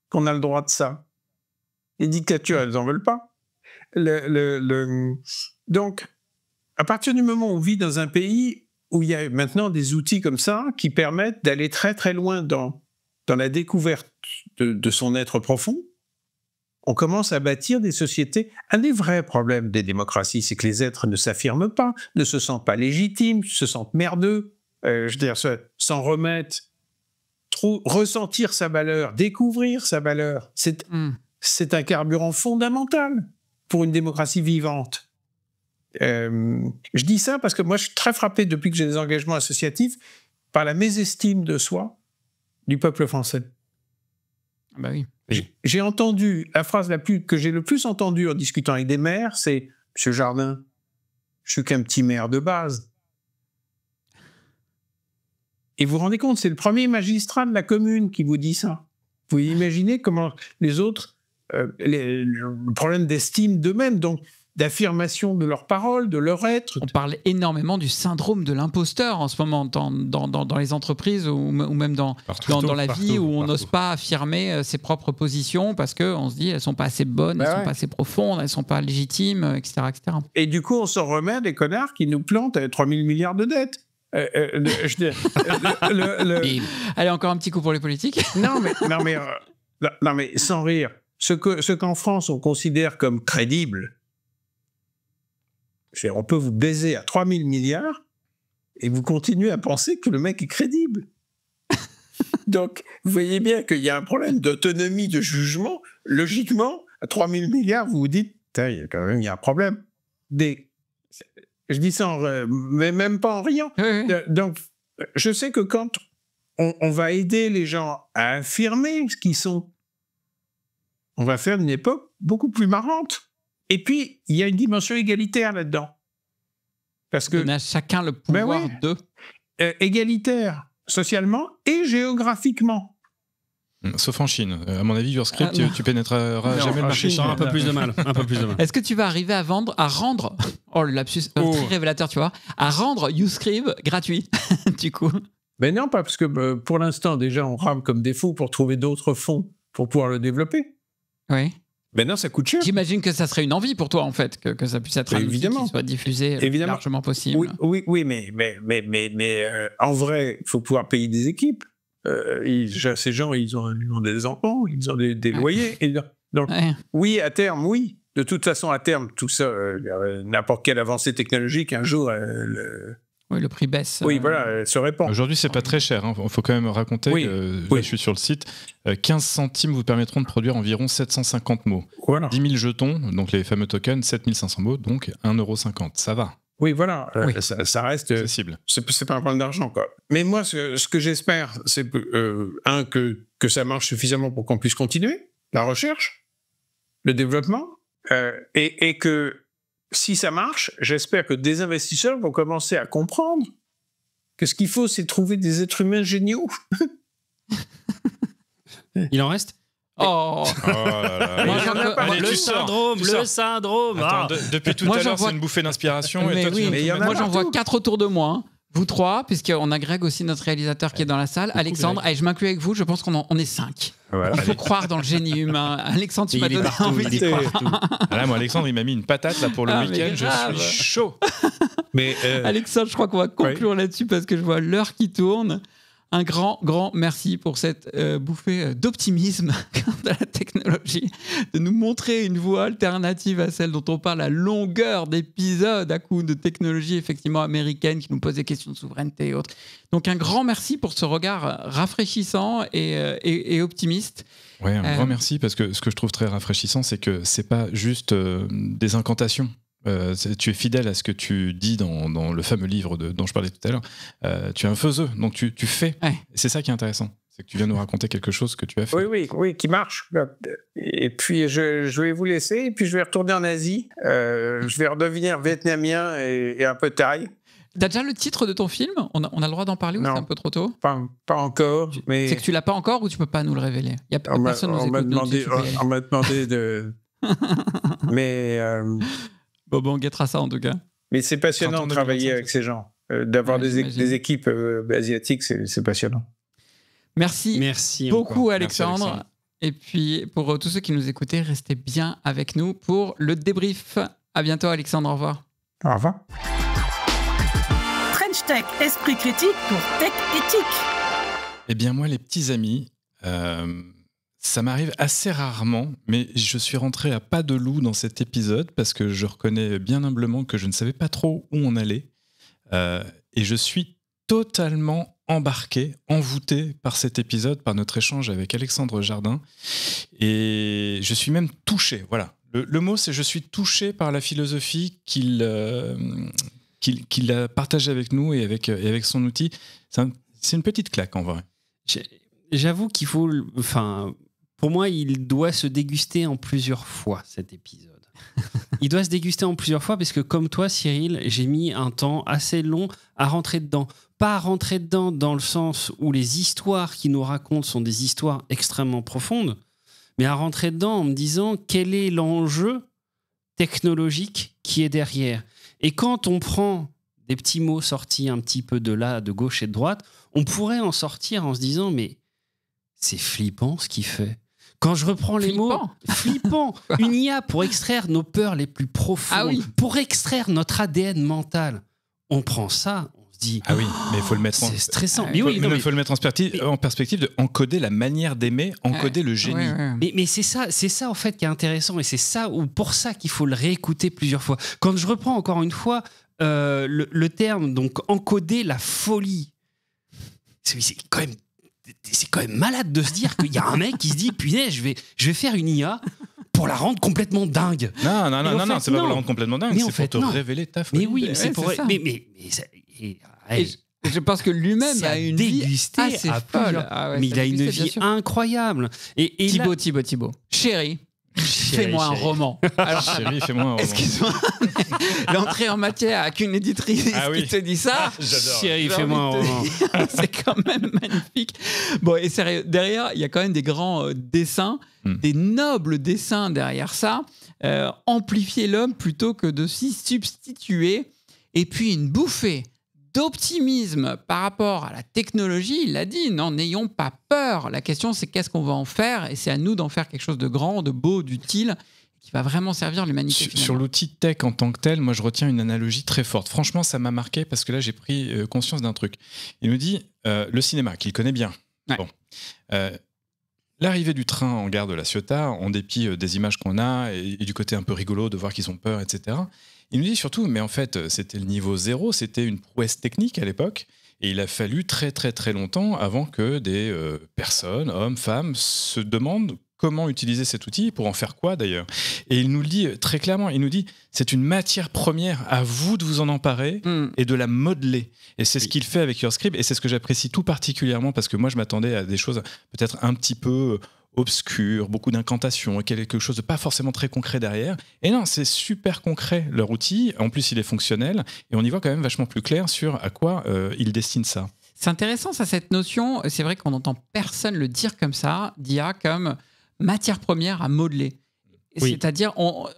qu'on a le droit de ça. Les dictatures, elles n'en veulent pas. Donc, à partir du moment où on vit dans un pays où il y a maintenant des outils comme ça qui permettent d'aller très très loin dans la découverte de son être profond, on commence à bâtir des sociétés. Un des vrais problèmes des démocraties, c'est que les êtres ne s'affirment pas, ne se sentent pas légitimes, se sentent merdeux, s'en remettre, ressentir sa valeur, découvrir sa valeur. C'est un carburant fondamental pour une démocratie vivante. Je dis ça parce que moi, je suis très frappé depuis que j'ai des engagements associatifs par la mésestime de soi du peuple français. Bah oui. J'ai entendu, la phrase que j'ai le plus entendue en discutant avec des maires, c'est « Monsieur Jardin, je suis qu'un petit maire de base ». Et vous vous rendez compte, c'est le premier magistrat de la commune qui vous dit ça. Vous imaginez comment les autres, le problème d'estime d'eux-mêmes, donc d'affirmation de leurs paroles, de leur être. On parle énormément du syndrome de l'imposteur en ce moment dans les entreprises ou même dans la vie où on n'ose pas affirmer ses propres positions parce qu'on se dit elles ne sont pas assez bonnes, elles ne sont pas assez profondes, elles ne sont pas légitimes, etc., etc. Et du coup, on s'en remet à des connards qui nous plantent avec 3 000 milliards de dettes. Allez, encore un petit coup pour les politiques. Non, mais sans rire. Ce qu'en France, on considère comme crédible, on peut vous baiser à 3 000 milliards et vous continuez à penser que le mec est crédible. Donc, vous voyez bien qu'il y a un problème d'autonomie de jugement. Logiquement, à 3 000 milliards, vous vous dites, il y a un problème. Je dis ça, mais même pas en riant. Oui. Donc, je sais que quand on va aider les gens à affirmer ce qu'ils sont, on va faire une époque beaucoup plus marrante. Et puis, il y a une dimension égalitaire là-dedans. Parce que on a chacun le pouvoir de... égalitaire, socialement et géographiquement. Sauf en Chine. À mon avis, your script, tu pénétreras jamais le marché chinois. Un peu plus de mal. Est-ce que tu vas arriver à rendre... Oh, le lapsus, très révélateur, tu vois. À rendre YouScribe gratuit, du coup. Ben non, pas parce que pour l'instant, déjà, on rame comme des fous pour trouver d'autres fonds pour pouvoir le développer. Oui. Ben non, ça coûte cher. J'imagine que ça serait une envie pour toi, en fait, que ça puisse être un outil qui soit diffusé le plus largement possible. Oui, mais en vrai, il faut pouvoir payer des équipes. Ces gens, ils ont des enfants, ils ont des loyers. Donc, oui, à terme, oui. De toute façon, à terme, tout ça, n'importe quelle avancée technologique, un jour... Oui, le prix baisse. Oui, voilà, se répand. Aujourd'hui, c'est pas très cher. Il faut quand même raconter que je suis sur le site. 15 centimes vous permettront de produire environ 750 mots. Voilà. 10 000 jetons, donc les fameux tokens, 7 500 mots, donc 1,50 €. Ça va. Oui, voilà, Oui. ça reste... accessible. C'est pas un problème d'argent, quoi. Mais moi, ce que j'espère, c'est que ça marche suffisamment pour qu'on puisse continuer la recherche, le développement, et que si ça marche, j'espère que des investisseurs vont commencer à comprendre que ce qu'il faut, c'est trouver des êtres humains géniaux. Il en reste? Oh, Oh là là. Moi, Allez, j'en peux- allez, le tu sors, syndrome, tu le sors. syndrome. Attends, depuis tout Moi, à j'en l'heure, vois- c'est une bouffée d'inspiration. et mais toi, tu oui, viens de mais il y tout en a mettre moi j'en partout. vois 4 autour de moi. Hein. Vous 3, puisqu'on a Greg aussi, notre réalisateur, qui est dans la salle. Alexandre, allez, je m'inclus avec vous, je pense on est 5. Voilà. Il faut croire dans le génie humain. Alexandre, tu Il m'as est donné partout, envie il d'y est croire. partout. Ah là, moi, Alexandre, il m'a mis une patate là pour le Ah, mais week-end. grave. Je suis chaud. Mais Alexandre, je crois qu'on va conclure là-dessus parce que je vois l'heure qui tourne. Un grand, grand merci pour cette bouffée d'optimisme de la technologie, de nous montrer une voie alternative à celle dont on parle à longueur d'épisodes à coup de technologie effectivement américaine qui nous pose des questions de souveraineté et autres. Donc un grand merci pour ce regard rafraîchissant et optimiste. Ouais, un grand merci parce que ce que je trouve très rafraîchissant, c'est que c'est pas juste des incantations. Tu es fidèle à ce que tu dis dans le fameux livre dont je parlais tout à l'heure. Tu es un faiseux, donc tu fais. Ouais. Et c'est ça qui est intéressant. C'est que tu viens nous raconter quelque chose que tu as fait. oui, qui marche. Et puis, je vais vous laisser, et puis je vais retourner en Asie. Je vais redevenir vietnamien et un peu thaï. T'as déjà le titre de ton film ? On a le droit d'en parler ou Non. c'est un peu trop tôt ? Pas encore, mais... C'est que tu l'as pas encore ou tu peux pas nous le révéler ? Il y a personne nous on m'a écoute, donc demandé, tu peux y aller. on m'a demandé de... mais Bon, on guettera ça en tout cas. c'est passionnant Printemps de travailler 2025, avec ces gens. D'avoir Ouais, j'imagine. des équipes asiatiques, c'est passionnant. Merci, Merci beaucoup encore. Alexandre. Merci, Alexandre. Et puis pour tous ceux qui nous écoutaient, restez bien avec nous pour le débrief. À bientôt Alexandre, au revoir. Au revoir. French Tech, esprit critique pour tech éthique. Eh bien, moi, les petits amis, ça m'arrive assez rarement, mais je suis rentré à pas de loup dans cet épisode parce que je reconnais bien humblement que je ne savais pas trop où on allait. Et je suis totalement embarqué, envoûté par cet épisode, par notre échange avec Alexandre Jardin. Et je suis même touché, voilà. Le mot, c'est je suis touché par la philosophie qu'il a partagée avec nous et avec son outil. C'est une petite claque, en vrai. J'avoue qu'il faut... Enfin, pour moi, il doit se déguster en plusieurs fois, cet épisode. Il doit se déguster en plusieurs fois parce que, comme toi, Cyril, j'ai mis un temps assez long à rentrer dedans. Pas à rentrer dedans dans le sens où les histoires qu'il nous raconte sont des histoires extrêmement profondes, mais à rentrer dedans en me disant quel est l'enjeu technologique qui est derrière. Et quand on prend des petits mots sortis un petit peu de là, de gauche et de droite, on pourrait en sortir en se disant mais c'est flippant ce qu'il fait. Quand je reprends les mots, flippant, une IA pour extraire nos peurs les plus profondes, pour extraire notre ADN mental, on prend ça, on se dit ah oui, mais il faut le mettre c'est stressant. Il faut le mettre en perspective de encoder la manière d'aimer, encoder le génie. Mais c'est ça en fait qui est intéressant et c'est ça ou pour ça qu'il faut le réécouter plusieurs fois. Quand je reprends encore une fois le terme donc encoder la folie, c'est quand même malade de se dire qu'il y a un mec qui se dit punaise, je vais faire une IA pour la rendre complètement dingue. Non, c'est pas pour la rendre complètement dingue, c'est pour te révéler ta folie. Mais oui, c'est pour ça. Mais je pense que lui-même a une vie assez folle. Mais il a une vie incroyable. Et Thibaut. Chérie, fais-moi un roman. Alors, chérie, fais-moi un roman. Excuse-moi. L'entrée en matière avec une éditrice qui te dit ça. J'adore. Chérie, fais-moi un roman. C'est quand même magnifique. Bon, et sérieux, derrière, il y a quand même des grands dessins, des nobles dessins derrière ça. Amplifier l'homme plutôt que de s'y substituer. Et puis une bouffée d'optimisme par rapport à la technologie. Il l'a dit, non, n'ayons pas peur. La question, c'est qu'est-ce qu'on va en faire, et c'est à nous d'en faire quelque chose de grand, de beau, d'utile, qui va vraiment servir l'humanité. Sur l'outil tech en tant que tel, moi je retiens une analogie très forte. Franchement, ça m'a marqué parce que là j'ai pris conscience d'un truc. Il nous dit le cinéma, qu'il connaît bien. Ouais. Bon. L'arrivée du train en gare de La Ciotat, en dépit des images qu'on a et du côté un peu rigolo de voir qu'ils ont peur, etc. Il nous dit surtout, mais en fait, c'était le niveau 0, c'était une prouesse technique à l'époque, et il a fallu très très très longtemps avant que des personnes, hommes, femmes, se demandent comment utiliser cet outil, pour en faire quoi d'ailleurs. Et il nous le dit très clairement, il nous dit c'est une matière première, à vous de vous en emparer et de la modeler. Et c'est ce qu'il fait avec YourScript, et c'est ce que j'apprécie tout particulièrement, parce que moi je m'attendais à des choses peut-être un petit peu obscur, beaucoup d'incantations, quelque chose de pas forcément très concret derrière. Et non, c'est super concret leur outil. En plus, il est fonctionnel et on y voit quand même vachement plus clair sur à quoi il destine ça. C'est intéressant, ça, cette notion. C'est vrai qu'on n'entend personne le dire comme ça, d'IA comme matière première à modeler. Oui. C'est-à-dire,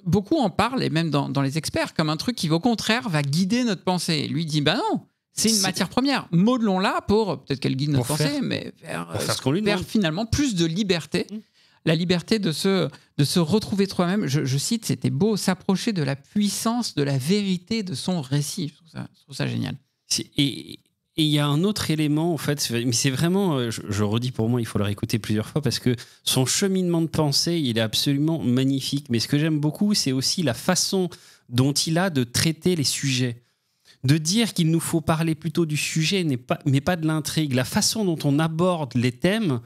beaucoup en parlent, et même dans les experts, comme un truc qui, au contraire, va guider notre pensée. Lui dit, bah non, c'est une matière première. Modelons-la pour, peut-être qu'elle guide notre pensée, mais vers finalement plus de liberté. La liberté de se retrouver toi-même. Je cite, c'était beau, s'approcher de la puissance, de la vérité de son récit. Je trouve ça génial. Et il y a un autre élément, en fait, mais c'est vraiment, je redis, pour moi, il faut le réécouter plusieurs fois, parce que son cheminement de pensée, il est absolument magnifique. Mais ce que j'aime beaucoup, c'est aussi la façon dont il a de traiter les sujets. De dire qu'il nous faut parler plutôt du sujet, mais pas de l'intrigue. La façon dont on aborde les thèmes,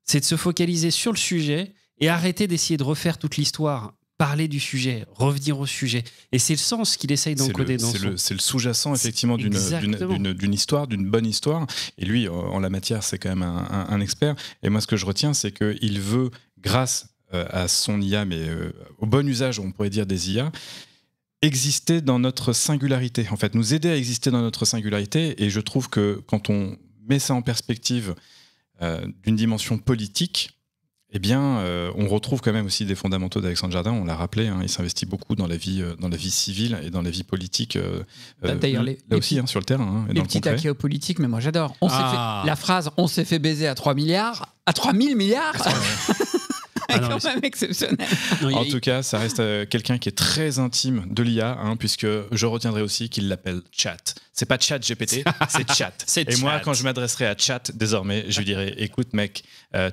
c'est de se focaliser sur le sujet et arrêter d'essayer de refaire toute l'histoire. Parler du sujet, revenir au sujet. Et c'est le sens qu'il essaye d'encoder dans son... C'est le sous-jacent, effectivement, d'une histoire, d'une bonne histoire. Et lui, en la matière, c'est quand même un expert. Et moi, ce que je retiens, c'est qu'il veut, grâce à son IA, mais au bon usage, on pourrait dire, des IA, exister dans notre singularité, en fait, nous aider à exister dans notre singularité. Et je trouve que quand on met ça en perspective d'une dimension politique, eh bien, on retrouve quand même aussi des fondamentaux d'Alexandre Jardin. On l'a rappelé, il s'investit beaucoup dans la vie civile et dans la vie politique. D'ailleurs, là aussi, sur le terrain. Les petits taquets politiques, mais moi j'adore. La phrase « on s'est fait baiser à 3 milliards », à 3000 milliards c'est quand même exceptionnel. En tout cas, ça reste quelqu'un qui est très intime de l'IA, puisque je retiendrai aussi qu'il l'appelle Chat. C'est pas Chat GPT, c'est Chat. Et moi, quand je m'adresserai à Chat, désormais, je lui dirai écoute, mec,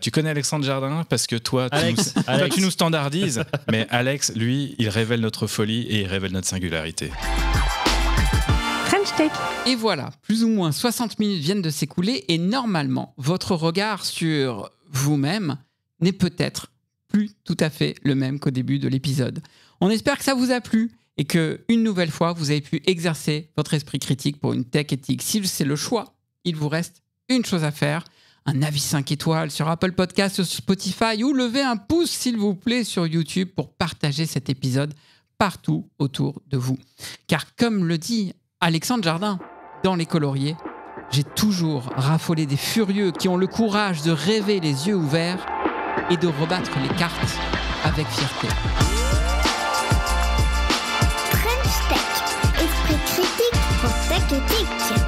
tu connais Alexandre Jardin parce que toi, tu nous standardises, mais Alex, lui, il révèle notre folie et il révèle notre singularité. French Tech. Et voilà, plus ou moins 60 minutes viennent de s'écouler et normalement, votre regard sur vous-même n'est peut-être plus tout à fait le même qu'au début de l'épisode. On espère que ça vous a plu et que, une nouvelle fois, vous avez pu exercer votre esprit critique pour une tech éthique. Si c'est le choix, il vous reste une chose à faire, un avis 5 étoiles sur Apple Podcasts, sur Spotify, ou levez un pouce, s'il vous plaît, sur YouTube pour partager cet épisode partout autour de vous. Car comme le dit Alexandre Jardin dans Les Coloriers, j'ai toujours raffolé des furieux qui ont le courage de rêver les yeux ouverts et de rebattre les cartes avec fierté. French Tech, esprit critique pour tech éthique.